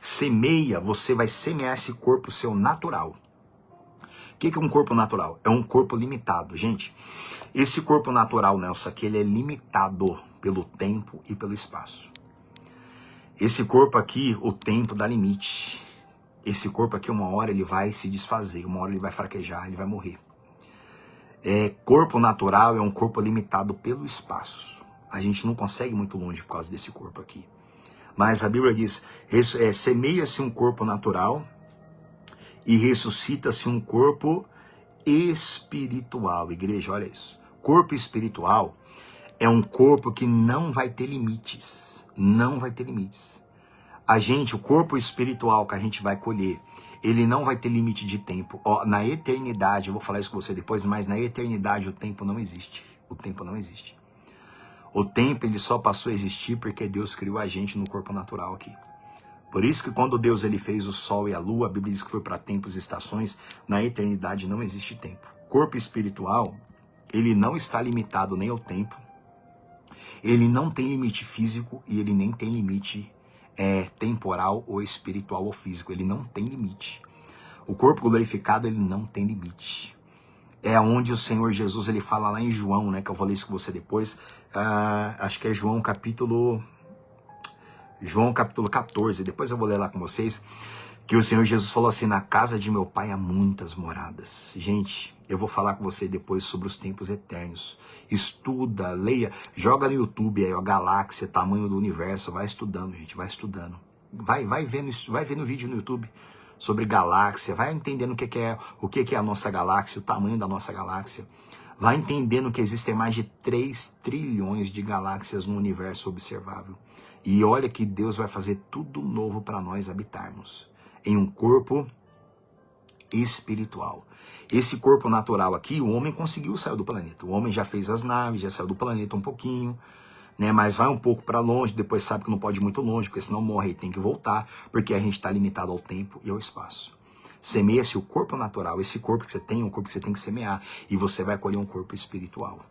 Semeia, você vai semear esse corpo seu natural. O que é um corpo natural? É um corpo limitado, gente. Esse corpo natural, Nelson, aqui, ele é limitado pelo tempo e pelo espaço. Esse corpo aqui, o tempo dá limite. Esse corpo aqui, uma hora ele vai se desfazer, uma hora ele vai fraquejar, ele vai morrer. Corpo natural é um corpo limitado pelo espaço. A gente não consegue ir muito longe por causa desse corpo aqui. Mas a Bíblia diz, semeia-se um corpo natural e ressuscita-se um corpo espiritual. Igreja, olha isso. Corpo espiritual é um corpo que não vai ter limites. Não vai ter limites. O corpo espiritual que a gente vai colher, ele não vai ter limite de tempo. Na eternidade, eu vou falar isso com você depois, mas na eternidade o tempo não existe. O tempo não existe. O tempo ele só passou a existir porque Deus criou a gente no corpo natural aqui. Por isso que quando Deus ele fez o sol e a lua, a Bíblia diz que foi para tempos e estações, na eternidade não existe tempo. Corpo espiritual, ele não está limitado nem ao tempo, ele não tem limite físico e ele nem tem limite temporal ou espiritual ou físico, ele não tem limite. O corpo glorificado, ele não tem limite. É onde o Senhor Jesus, ele fala lá em João, né, que eu vou ler isso com você depois, acho que é João capítulo 14, depois eu vou ler lá com vocês, que o Senhor Jesus falou assim, na casa de meu pai há muitas moradas. Gente, eu vou falar com você depois sobre os tempos eternos. Estuda, leia, joga no YouTube aí, galáxia, tamanho do universo, vai estudando, gente, vai estudando. Vai vendo vídeo no YouTube sobre galáxia, vai entendendo o que é a nossa galáxia, o tamanho da nossa galáxia. Vai entendendo que existem mais de 3 trilhões de galáxias no universo observável. E olha que Deus vai fazer tudo novo para nós habitarmos em um corpo espiritual. Esse corpo natural aqui, o homem conseguiu sair do planeta. O homem já fez as naves, já saiu do planeta um pouquinho, né? Mas vai um pouco para longe, depois sabe que não pode ir muito longe, porque senão morre e tem que voltar, porque a gente está limitado ao tempo e ao espaço. Semeia-se o corpo natural, esse corpo que você tem, um corpo que você tem que semear, e você vai colher um corpo espiritual.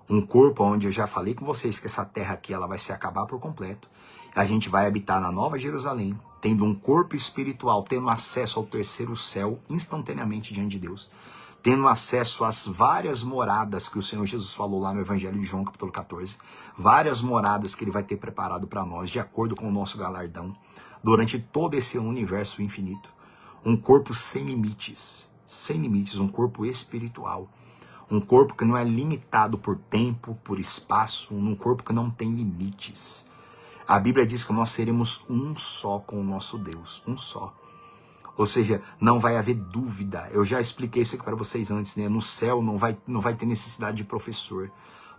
Um corpo onde eu já falei com vocês que essa terra aqui ela vai se acabar por completo. A gente vai habitar na Nova Jerusalém, tendo um corpo espiritual, tendo acesso ao terceiro céu instantaneamente diante de Deus. Tendo acesso às várias moradas que o Senhor Jesus falou lá no Evangelho de João, capítulo 14. Várias moradas que ele vai ter preparado para nós, de acordo com o nosso galardão, durante todo esse universo infinito. Um corpo sem limites, um corpo espiritual. Um corpo que não é limitado por tempo, por espaço, um corpo que não tem limites. A Bíblia diz que nós seremos um só com o nosso Deus, um só. Ou seja, não vai haver dúvida. Eu já expliquei isso aqui para vocês antes, né? No céu não vai ter necessidade de professor.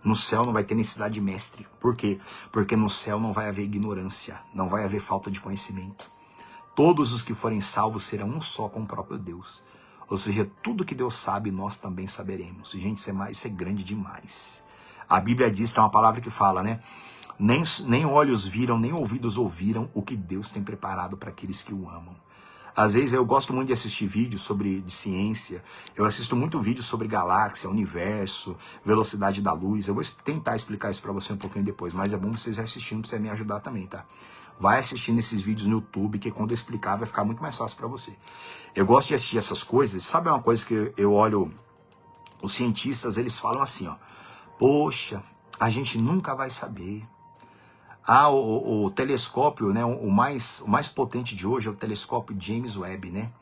No céu não vai ter necessidade de mestre. Por quê? Porque no céu não vai haver ignorância, não vai haver falta de conhecimento. Todos os que forem salvos serão um só com o próprio Deus. Ou seja, tudo que Deus sabe, nós também saberemos. Gente, isso é grande demais. A Bíblia diz, que é uma palavra que fala, né? Nem olhos viram, nem ouvidos ouviram o que Deus tem preparado para aqueles que o amam. Às vezes eu gosto muito de assistir vídeos de ciência, eu assisto muito vídeo sobre galáxia, universo, velocidade da luz. Eu vou tentar explicar isso para você um pouquinho depois, mas é bom vocês assistindo para você me ajudar também, tá? Vai assistindo esses vídeos no YouTube, que quando eu explicar vai ficar muito mais fácil para você. Eu gosto de assistir essas coisas. Sabe uma coisa que eu olho, os cientistas, eles falam assim, ó: poxa, a gente nunca vai saber. O telescópio, né, o mais potente de hoje é o telescópio James Webb, né?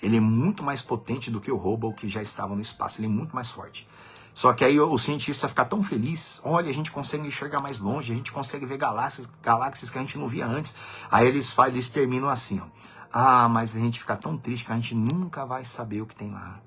Ele é muito mais potente do que o Hubble, que já estava no espaço. Ele é muito mais forte. Só que aí o cientista fica tão feliz. Olha, a gente consegue enxergar mais longe, a gente consegue ver galáxias que a gente não via antes. Aí eles terminam assim, ó: ah, mas a gente fica tão triste que a gente nunca vai saber o que tem lá.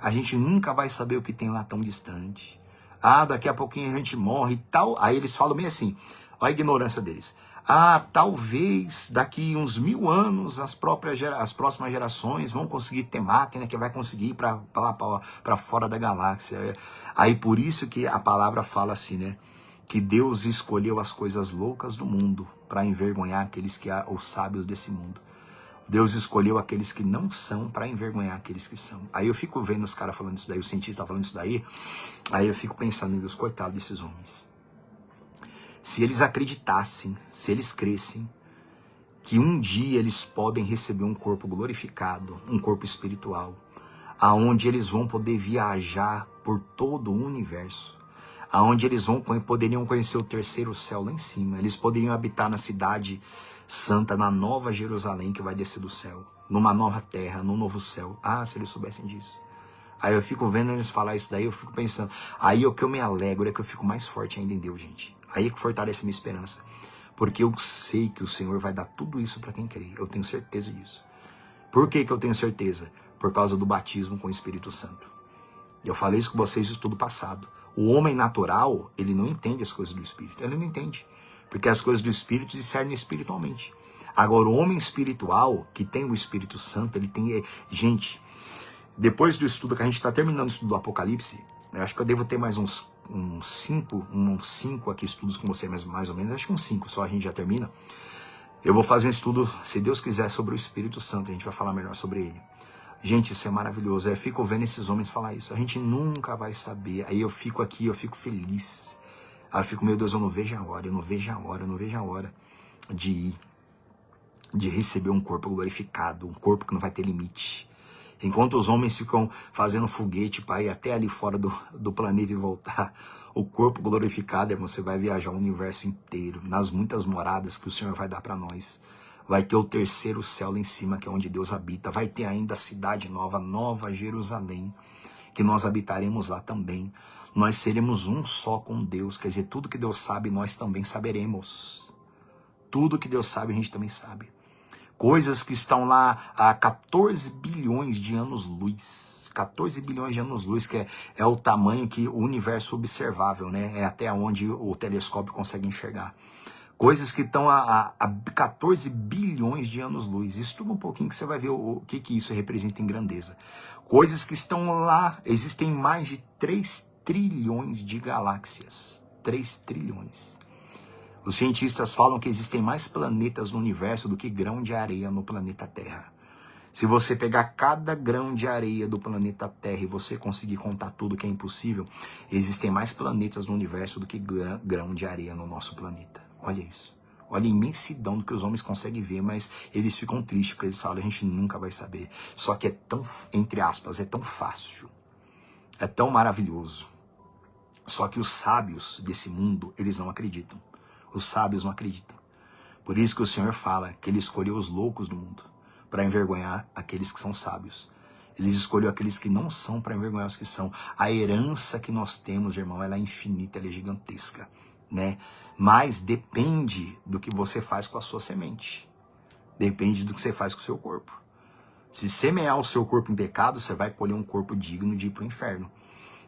A gente nunca vai saber o que tem lá tão distante. Ah, daqui a pouquinho a gente morre e tal. Aí eles falam meio assim, olha a ignorância deles: ah, talvez daqui uns 1000 anos as próximas gerações vão conseguir ter máquina que vai conseguir ir para fora da galáxia. Aí por isso que a palavra fala assim, né? Que Deus escolheu as coisas loucas do mundo para envergonhar os sábios desse mundo. Deus escolheu aqueles que não são para envergonhar aqueles que são. Aí eu fico vendo os caras falando isso daí, o cientista falando isso daí, aí eu fico pensando em Deus, coitado desses homens. Se eles acreditassem, se eles crescem, que um dia eles podem receber um corpo glorificado, um corpo espiritual, aonde eles vão poder viajar por todo o universo, aonde eles poderiam conhecer o terceiro céu lá em cima, eles poderiam habitar na cidade santa, na nova Jerusalém que vai descer do céu, numa nova terra, num novo céu. Ah, se eles soubessem disso. Aí eu fico vendo eles falar isso daí, eu fico pensando. Aí o que eu me alegro é que eu fico mais forte ainda em Deus, gente. Aí é que fortalece minha esperança. Porque eu sei que o Senhor vai dar tudo isso para quem crê. Eu tenho certeza disso. Por que eu tenho certeza? Por causa do batismo com o Espírito Santo. Eu falei isso com vocês no estudo passado. O homem natural, ele não entende as coisas do Espírito. Ele não entende. Porque as coisas do Espírito discernem espiritualmente. Agora, o homem espiritual, que tem o Espírito Santo, ele tem... Gente, depois do estudo, que a gente está terminando o estudo do Apocalipse, eu acho que eu devo ter mais uns 5 aqui estudos com você, mais ou menos. Acho que uns 5 só a gente já termina. Eu vou fazer um estudo, se Deus quiser, sobre o Espírito Santo. A gente vai falar melhor sobre ele. Gente, isso é maravilhoso. Eu fico vendo esses homens falar isso. A gente nunca vai saber. Aí eu fico aqui, eu fico feliz. Aí eu fico, meu Deus, eu não vejo a hora, eu não vejo a hora de ir, de receber um corpo glorificado, um corpo que não vai ter limite. Enquanto os homens ficam fazendo foguete para ir até ali fora do planeta e voltar, o corpo glorificado, irmão, você vai viajar o universo inteiro, nas muitas moradas que o Senhor vai dar para nós. Vai ter o terceiro céu lá em cima, que é onde Deus habita. Vai ter ainda a cidade nova, Nova Jerusalém, que nós habitaremos lá também. Nós seremos um só com Deus. Quer dizer, tudo que Deus sabe, nós também saberemos. Tudo que Deus sabe, a gente também sabe. Coisas que estão lá há 14 bilhões de anos-luz. 14 bilhões de anos-luz, que é o tamanho que o universo observável, né? É até onde o telescópio consegue enxergar. Coisas que estão a 14 bilhões de anos-luz. Estuda um pouquinho que você vai ver o que isso representa em grandeza. Coisas que estão lá, existem mais de 3 trilhões de galáxias. 3 trilhões. Os cientistas falam que existem mais planetas no universo do que grão de areia no planeta Terra. Se você pegar cada grão de areia do planeta Terra e você conseguir contar tudo, que é impossível, existem mais planetas no universo do que grão de areia no nosso planeta. Olha isso. Olha a imensidão do que os homens conseguem ver, mas eles ficam tristes, porque eles falam, a gente nunca vai saber. Só que é tão, entre aspas, é tão fácil. É tão maravilhoso. Só que os sábios desse mundo, eles não acreditam. Os sábios não acreditam. Por isso que o Senhor fala que ele escolheu os loucos do mundo para envergonhar aqueles que são sábios. Ele escolheu aqueles que não são para envergonhar os que são. A herança que nós temos, irmão, ela é infinita, ela é gigantesca, né? Mas depende do que você faz com a sua semente. Depende do que você faz com o seu corpo. Se semear o seu corpo em pecado, você vai colher um corpo digno de ir para o inferno.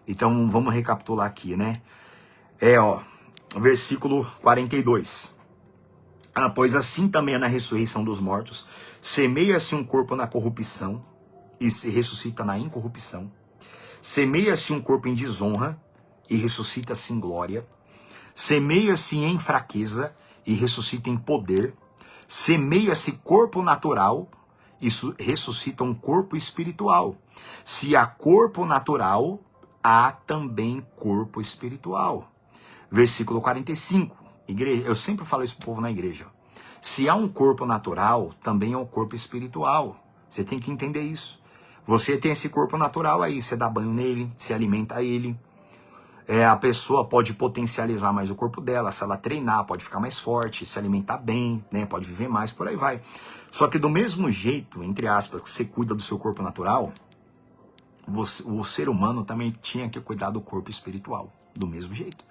Então vamos recapitular aqui, né? Versículo 42. Pois assim também é na ressurreição dos mortos, semeia-se um corpo na corrupção e se ressuscita na incorrupção. Semeia-se um corpo em desonra e ressuscita-se em glória. Semeia-se em fraqueza e ressuscita em poder. Semeia-se corpo natural e ressuscita um corpo espiritual. Se há corpo natural, há também corpo espiritual. Versículo 45. Igreja, eu sempre falo isso pro povo na igreja. Se há um corpo natural, também há um corpo espiritual. Você tem que entender isso. Você tem esse corpo natural aí, você dá banho nele, se alimenta ele. A pessoa pode potencializar mais o corpo dela, se ela treinar, pode ficar mais forte, se alimentar bem, né? Pode viver mais, por aí vai. Só que do mesmo jeito, entre aspas, que você cuida do seu corpo natural, o ser humano também tinha que cuidar do corpo espiritual, do mesmo jeito.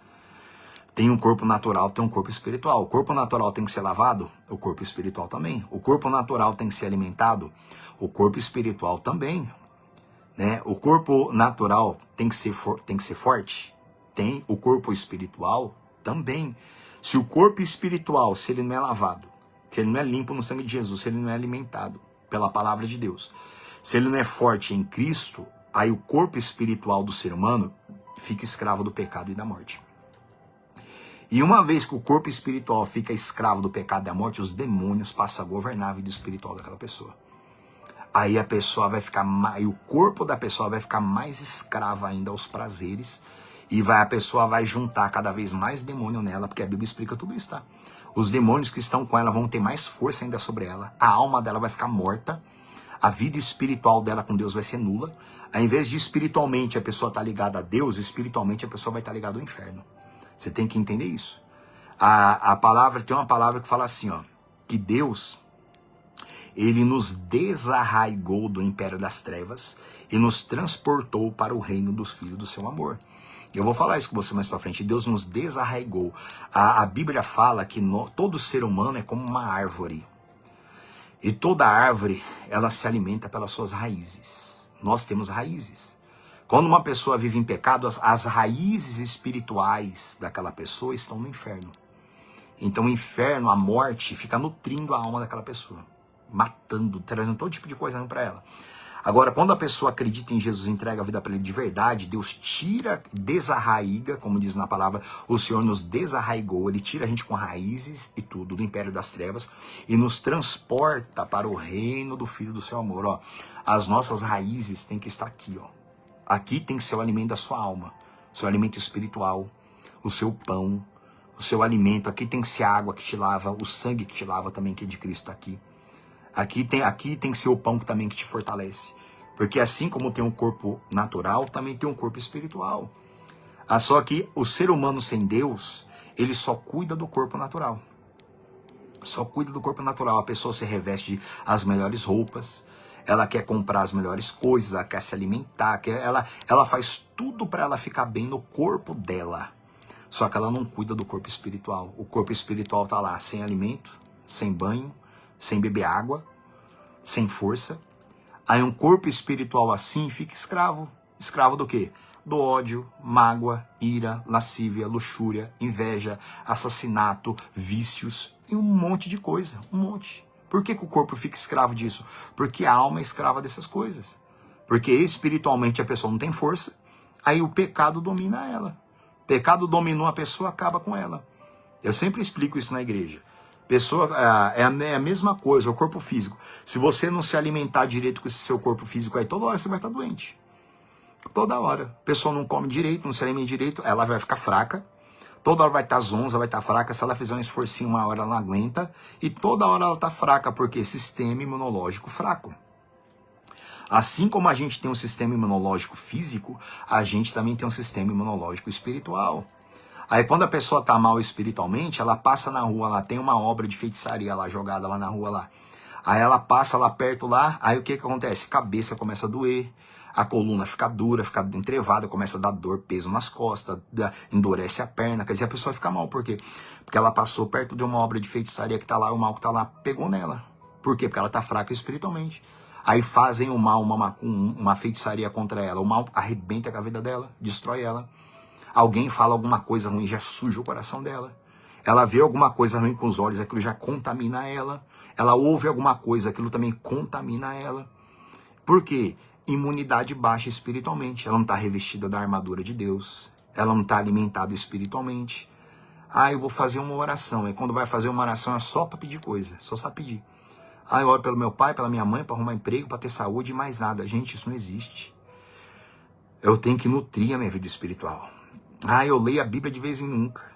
Tem um corpo natural, tem um corpo espiritual. O corpo natural tem que ser lavado, o corpo espiritual também. O corpo natural tem que ser alimentado, o corpo espiritual também. Né? O corpo natural tem que ser forte, tem o corpo espiritual também. Se o corpo espiritual, se ele não é lavado, se ele não é limpo no sangue de Jesus, se ele não é alimentado pela palavra de Deus, se ele não é forte em Cristo, aí o corpo espiritual do ser humano fica escravo do pecado e da morte. E uma vez que o corpo espiritual fica escravo do pecado e da morte, os demônios passam a governar a vida espiritual daquela pessoa. Aí a pessoa vai ficar mais, o corpo da pessoa vai ficar mais escravo ainda aos prazeres, e a pessoa vai juntar cada vez mais demônio nela, porque a Bíblia explica tudo isso, tá? Os demônios que estão com ela vão ter mais força ainda sobre ela, a alma dela vai ficar morta, a vida espiritual dela com Deus vai ser nula. Ao invés de espiritualmente a pessoa estar ligada a Deus, espiritualmente a pessoa vai estar ligada ao inferno. Você tem que entender isso. A palavra, tem uma palavra que fala assim, ó, que Deus, ele nos desarraigou do império das trevas e nos transportou para o reino dos filhos do seu amor. Eu vou falar isso com você mais para frente. Deus nos desarraigou. A Bíblia fala que todo ser humano é como uma árvore. E toda árvore, ela se alimenta pelas suas raízes. Nós temos raízes. Quando uma pessoa vive em pecado, as raízes espirituais daquela pessoa estão no inferno. Então o inferno, a morte, fica nutrindo a alma daquela pessoa. Matando, trazendo todo tipo de coisa para ela. Agora, quando a pessoa acredita em Jesus e entrega a vida para ele de verdade, Deus tira, desarraiga, como diz na palavra, o Senhor nos desarraigou, ele tira a gente com raízes e tudo do império das trevas e nos transporta para o reino do Filho do seu amor. Ó. As nossas raízes têm que estar aqui, ó. Aqui tem que ser o alimento da sua alma, o seu alimento espiritual, o seu pão, o seu alimento. Aqui tem que ser a água que te lava, o sangue que te lava também, que é de Cristo, está aqui. Aqui tem que ser o pão também que te fortalece. Porque assim como tem um corpo natural, também tem um corpo espiritual. Só que o ser humano sem Deus, ele só cuida do corpo natural. Só cuida do corpo natural. A pessoa se reveste as melhores roupas, ela quer comprar as melhores coisas, ela quer se alimentar, ela faz tudo para ela ficar bem no corpo dela. Só que ela não cuida do corpo espiritual. O corpo espiritual tá lá sem alimento, sem banho, sem beber água, sem força. Aí um corpo espiritual assim fica escravo. Escravo do quê? Do ódio, mágoa, ira, lascívia, luxúria, inveja, assassinato, vícios e um monte de coisa. Um monte. Por que o corpo fica escravo disso? Porque a alma é escrava dessas coisas. Porque espiritualmente a pessoa não tem força, aí o pecado domina ela. O pecado dominou a pessoa, acaba com ela. Eu sempre explico isso na igreja. Pessoa, é a mesma coisa, o corpo físico. Se você não se alimentar direito com esse seu corpo físico aí, toda hora você vai estar doente. Toda hora. A pessoa não come direito, não se alimenta direito, ela vai ficar fraca. Toda hora vai estar zonza, vai estar fraca. Se ela fizer um esforcinho uma hora, ela não aguenta. E toda hora ela está fraca, porque sistema imunológico fraco. Assim como a gente tem um sistema imunológico físico, a gente também tem um sistema imunológico espiritual. Aí quando a pessoa está mal espiritualmente, ela passa na rua, ela tem uma obra de feitiçaria lá, jogada lá na rua lá. Aí ela passa lá perto lá, aí o que acontece? A cabeça começa a doer, a coluna fica dura, fica entrevada, começa a dar dor, peso nas costas, endurece a perna, quer dizer, a pessoa fica mal. Por quê? Porque ela passou perto de uma obra de feitiçaria que está lá, o mal que está lá pegou nela. Por quê? Porque ela está fraca espiritualmente. Aí fazem o mal, uma feitiçaria contra ela. O mal arrebenta com a vida dela, destrói ela. Alguém fala alguma coisa ruim, já suja o coração dela. Ela vê alguma coisa ruim com os olhos, aquilo já contamina ela. Ela ouve alguma coisa, aquilo também contamina ela. Por quê? Imunidade baixa espiritualmente. Ela não está revestida da armadura de Deus. Ela não está alimentada espiritualmente. Eu vou fazer uma oração. E quando vai fazer uma oração é só para pedir coisa. Só sabe pedir. Eu oro pelo meu pai, pela minha mãe, para arrumar emprego, para ter saúde e mais nada. Gente, isso não existe. Eu tenho que nutrir a minha vida espiritual. Eu leio a Bíblia de vez em nunca.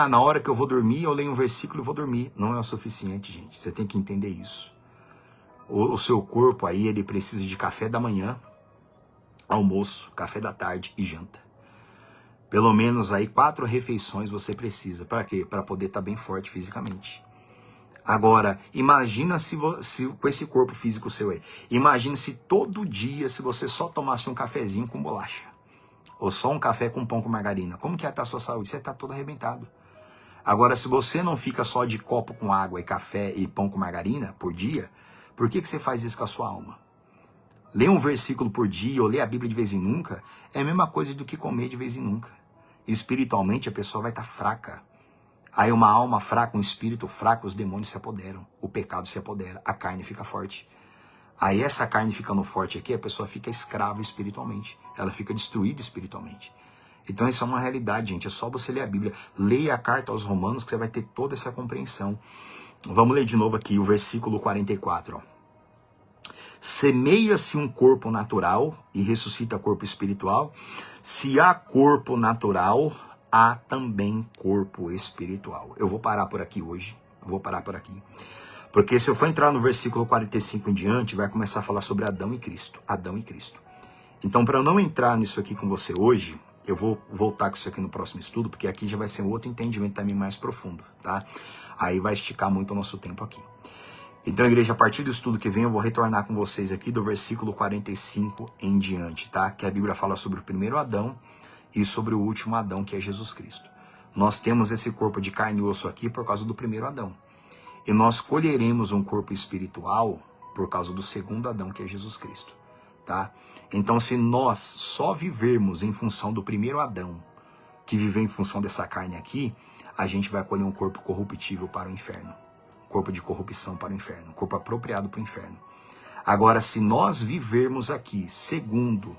Na hora que eu vou dormir, eu leio um versículo e vou dormir. Não é o suficiente, gente. Você tem que entender isso. O seu corpo aí, ele precisa de café da manhã, almoço, café da tarde e janta. Pelo menos aí 4 refeições você precisa. Para quê? Para poder estar bem forte fisicamente. Agora, imagina se com esse corpo físico seu aí. Imagina se todo dia, se você só tomasse um cafezinho com bolacha. Ou só um café com pão com margarina. Como que ia estar a sua saúde? Você está todo arrebentado. Agora, se você não fica só de copo com água e café e pão com margarina por dia, por que você faz isso com a sua alma? Ler um versículo por dia ou ler a Bíblia de vez em nunca é a mesma coisa do que comer de vez em nunca. Espiritualmente a pessoa vai estar fraca. Aí uma alma fraca, um espírito fraco, os demônios se apoderam. O pecado se apodera, a carne fica forte. Aí essa carne ficando forte aqui, a pessoa fica escrava espiritualmente. Ela fica destruída espiritualmente. Então isso é uma realidade, gente. É só você ler a Bíblia. Leia a carta aos Romanos que você vai ter toda essa compreensão. Vamos ler de novo aqui o versículo 44. Semeia-se um corpo natural e ressuscita corpo espiritual. Se há corpo natural, há também corpo espiritual. Eu vou parar por aqui hoje. Vou parar por aqui. Porque se eu for entrar no versículo 45 em diante, vai começar a falar sobre Adão e Cristo. Adão e Cristo. Então, para eu não entrar nisso aqui com você hoje, eu vou voltar com isso aqui no próximo estudo, porque aqui já vai ser um outro entendimento também mais profundo, tá? Aí vai esticar muito o nosso tempo aqui. Então, igreja, a partir do estudo que vem, eu vou retornar com vocês aqui do versículo 45 em diante, tá? Que a Bíblia fala sobre o primeiro Adão e sobre o último Adão, que é Jesus Cristo. Nós temos esse corpo de carne e osso aqui por causa do primeiro Adão. E nós colheremos um corpo espiritual por causa do segundo Adão, que é Jesus Cristo, tá? Então, se nós só vivermos em função do primeiro Adão, que viveu em função dessa carne aqui, a gente vai colher um corpo corruptível para o inferno. Corpo de corrupção para o inferno. Corpo apropriado para o inferno. Agora, se nós vivermos aqui seguindo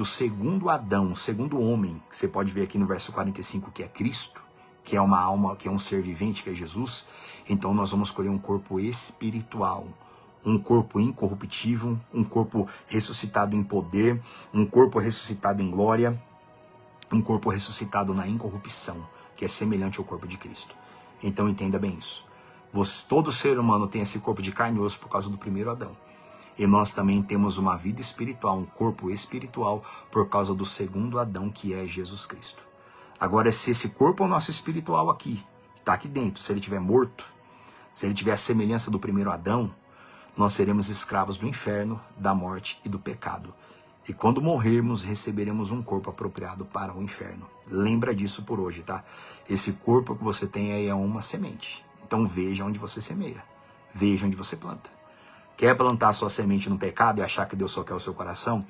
o segundo Adão, o segundo homem, que você pode ver aqui no verso 45, que é Cristo, que é uma alma, que é um ser vivente, que é Jesus, então nós vamos colher um corpo espiritual, um corpo incorruptível, um corpo ressuscitado em poder, um corpo ressuscitado em glória, um corpo ressuscitado na incorrupção, que é semelhante ao corpo de Cristo. Então entenda bem isso. Todo ser humano tem esse corpo de carne e osso por causa do primeiro Adão. E nós também temos uma vida espiritual, um corpo espiritual por causa do segundo Adão, que é Jesus Cristo. Agora, se esse corpo nosso espiritual aqui, está aqui dentro, se ele estiver morto, se ele tiver a semelhança do primeiro Adão, nós seremos escravos do inferno, da morte e do pecado. E quando morrermos, receberemos um corpo apropriado para o inferno. Lembra disso por hoje, tá? Esse corpo que você tem aí é uma semente. Então veja onde você semeia. Veja onde você planta. Quer plantar sua semente no pecado e achar que Deus só quer o seu coração?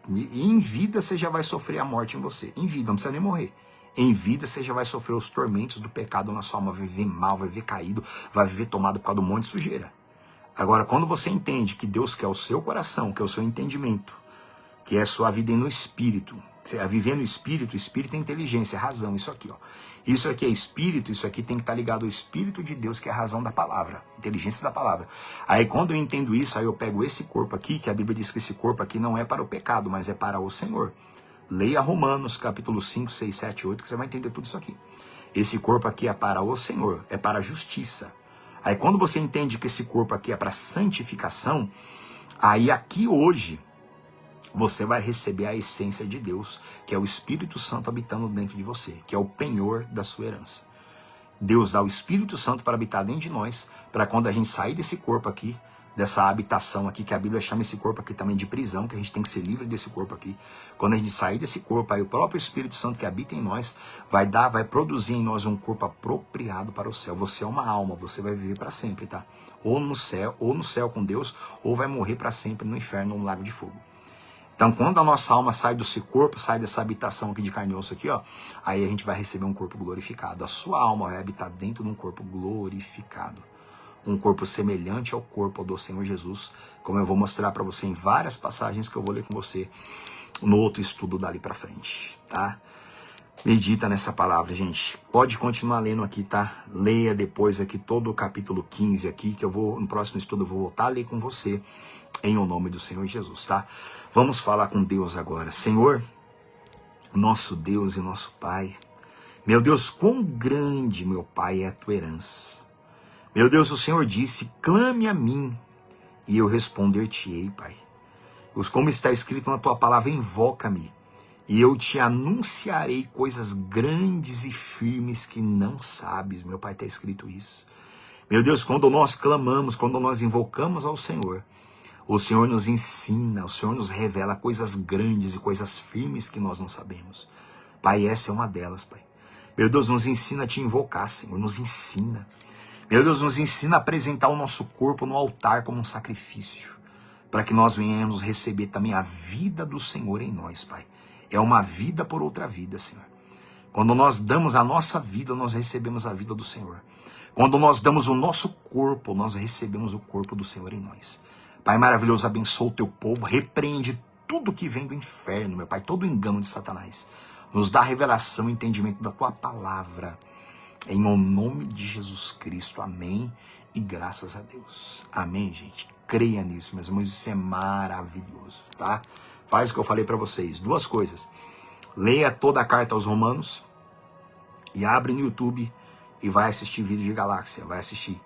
Em vida você já vai sofrer a morte em você. Em vida, não precisa nem morrer. Em vida você já vai sofrer os tormentos do pecado na sua alma. Vai viver mal, vai viver caído, vai viver tomado por causa do monte de sujeira. Agora, quando você entende que Deus quer o seu coração, que é o seu entendimento, que é a sua vida no espírito, viver no espírito é inteligência, é razão, isso aqui, ó. Isso aqui é espírito, isso aqui tem que estar ligado ao Espírito de Deus, que é a razão da palavra, inteligência da palavra. Aí quando eu entendo isso, aí eu pego esse corpo aqui, que a Bíblia diz que esse corpo aqui não é para o pecado, mas é para o Senhor. Leia Romanos, capítulo 5, 6, 7, 8, que você vai entender tudo isso aqui. Esse corpo aqui é para o Senhor, é para a justiça. Aí quando você entende que esse corpo aqui é para santificação, aí aqui hoje, você vai receber a essência de Deus, que é o Espírito Santo habitando dentro de você, que é o penhor da sua herança. Deus dá o Espírito Santo para habitar dentro de nós, para quando a gente sair desse corpo aqui, dessa habitação aqui, que a Bíblia chama esse corpo aqui também de prisão, que a gente tem que ser livre desse corpo aqui. Quando a gente sair desse corpo, aí o próprio Espírito Santo que habita em nós vai produzir em nós um corpo apropriado para o céu. Você é uma alma, você vai viver para sempre, tá? Ou no céu com Deus, ou vai morrer para sempre no inferno, no lago de fogo. Então, quando a nossa alma sai desse corpo, sai dessa habitação aqui de carne e osso aqui, ó, aí a gente vai receber um corpo glorificado. A sua alma vai habitar dentro de um corpo glorificado. Um corpo semelhante ao corpo do Senhor Jesus, como eu vou mostrar para você em várias passagens que eu vou ler com você no outro estudo dali para frente, tá? Medita nessa palavra, gente. Pode continuar lendo aqui, tá? Leia depois aqui todo o capítulo 15 aqui, que eu vou, no próximo estudo eu vou voltar a ler com você, em o nome do Senhor Jesus, tá? Vamos falar com Deus agora. Senhor, nosso Deus e nosso Pai, meu Deus, quão grande, meu Pai, é a tua herança. Meu Deus, o Senhor disse, clame a mim, e eu responder-te-ei, Pai. Como está escrito na tua palavra, invoca-me, e eu te anunciarei coisas grandes e firmes que não sabes. Meu Pai, está escrito isso. Meu Deus, quando nós clamamos, quando nós invocamos ao Senhor, o Senhor nos ensina, o Senhor nos revela coisas grandes e coisas firmes que nós não sabemos. Pai, essa é uma delas, Pai. Meu Deus, nos ensina a te invocar, Senhor, nos ensina. Meu Deus, nos ensina a apresentar o nosso corpo no altar como um sacrifício, para que nós venhamos receber também a vida do Senhor em nós, Pai. É uma vida por outra vida, Senhor. Quando nós damos a nossa vida, nós recebemos a vida do Senhor. Quando nós damos o nosso corpo, nós recebemos o corpo do Senhor em nós. Pai maravilhoso, abençoa o teu povo, repreende tudo que vem do inferno, meu Pai, todo o engano de Satanás. Nos dá revelação e entendimento da tua palavra. Em o nome de Jesus Cristo, amém, e graças a Deus. Amém, gente? Creia nisso, meus irmãos, isso é maravilhoso, tá? Faz o que eu falei para vocês, duas coisas. Leia toda a carta aos Romanos e abre no YouTube e vai assistir vídeo de galáxia, vai assistir.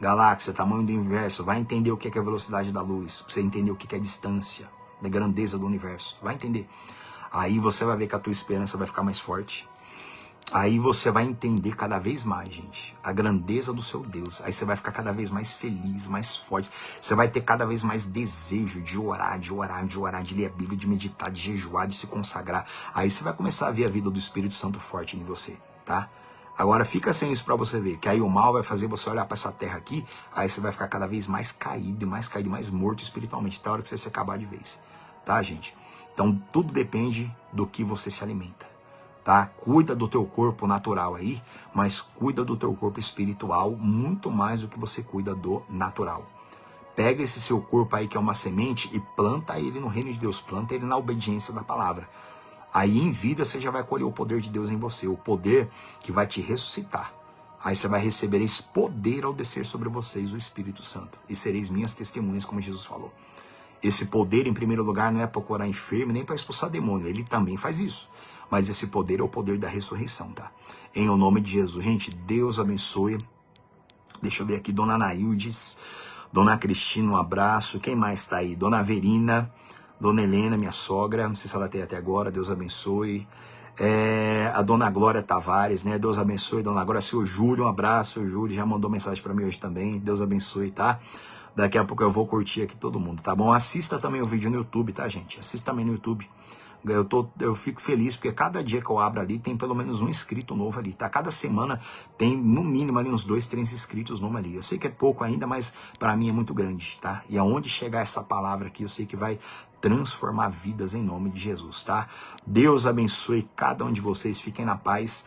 Galáxia, tamanho do universo, vai entender o que é a velocidade da luz, pra você entender o que é a distância, da grandeza do universo, vai entender. Aí você vai ver que a tua esperança vai ficar mais forte. Aí você vai entender cada vez mais, gente, a grandeza do seu Deus. Aí você vai ficar cada vez mais feliz, mais forte. Você vai ter cada vez mais desejo de orar, de ler a Bíblia, de meditar, de jejuar, de se consagrar. Aí você vai começar a ver a vida do Espírito Santo forte em você, tá? Agora fica sem isso pra você ver, que aí o mal vai fazer você olhar pra essa terra aqui, aí você vai ficar cada vez mais caído, mais morto espiritualmente, até a hora que você se acabar de vez, tá, gente? Então tudo depende do que você se alimenta. Tá? Cuida do teu corpo natural aí, mas cuida do teu corpo espiritual muito mais do que você cuida do natural. Pega esse seu corpo aí que é uma semente e planta ele no reino de Deus, planta ele na obediência da palavra. Aí em vida você já vai colher o poder de Deus em você, o poder que vai te ressuscitar. Aí você vai receber esse poder ao descer sobre vocês o Espírito Santo. E sereis minhas testemunhas, como Jesus falou. Esse poder, em primeiro lugar, não é para curar enfermo, nem para expulsar demônio. Ele também faz isso. Mas esse poder é o poder da ressurreição, tá? Em o nome de Jesus. Gente, Deus abençoe. Deixa eu ver aqui, Dona Naildes, Dona Cristina, um abraço. Quem mais tá aí? Dona Verina, Dona Helena, minha sogra. Não sei se ela tem até agora, Deus abençoe. A Dona Glória Tavares, né? Deus abençoe, Dona Glória. Seu Júlio, um abraço. O Júlio já mandou mensagem para mim hoje também. Deus abençoe, tá? Daqui a pouco eu vou curtir aqui todo mundo, tá bom? Assista também o vídeo no YouTube, tá, gente? Assista também no YouTube. Eu fico feliz porque cada dia que eu abro ali tem pelo menos um inscrito novo ali, tá? Cada semana tem no mínimo ali uns 2, 3 inscritos novos ali. Eu sei que é pouco ainda, mas para mim é muito grande, tá? E aonde chegar essa palavra aqui, eu sei que vai transformar vidas em nome de Jesus, tá? Deus abençoe cada um de vocês, fiquem na paz.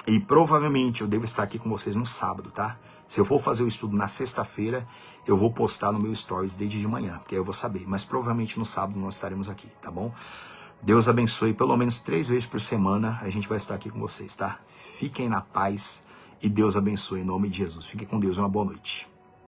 E provavelmente eu devo estar aqui com vocês no sábado, tá? Se eu for fazer o estudo na sexta-feira, eu vou postar no meu stories desde de manhã, porque aí eu vou saber. Mas provavelmente no sábado nós estaremos aqui, tá bom? Deus abençoe, pelo menos 3 vezes por semana a gente vai estar aqui com vocês, tá? Fiquem na paz e Deus abençoe em nome de Jesus. Fiquem com Deus, uma boa noite.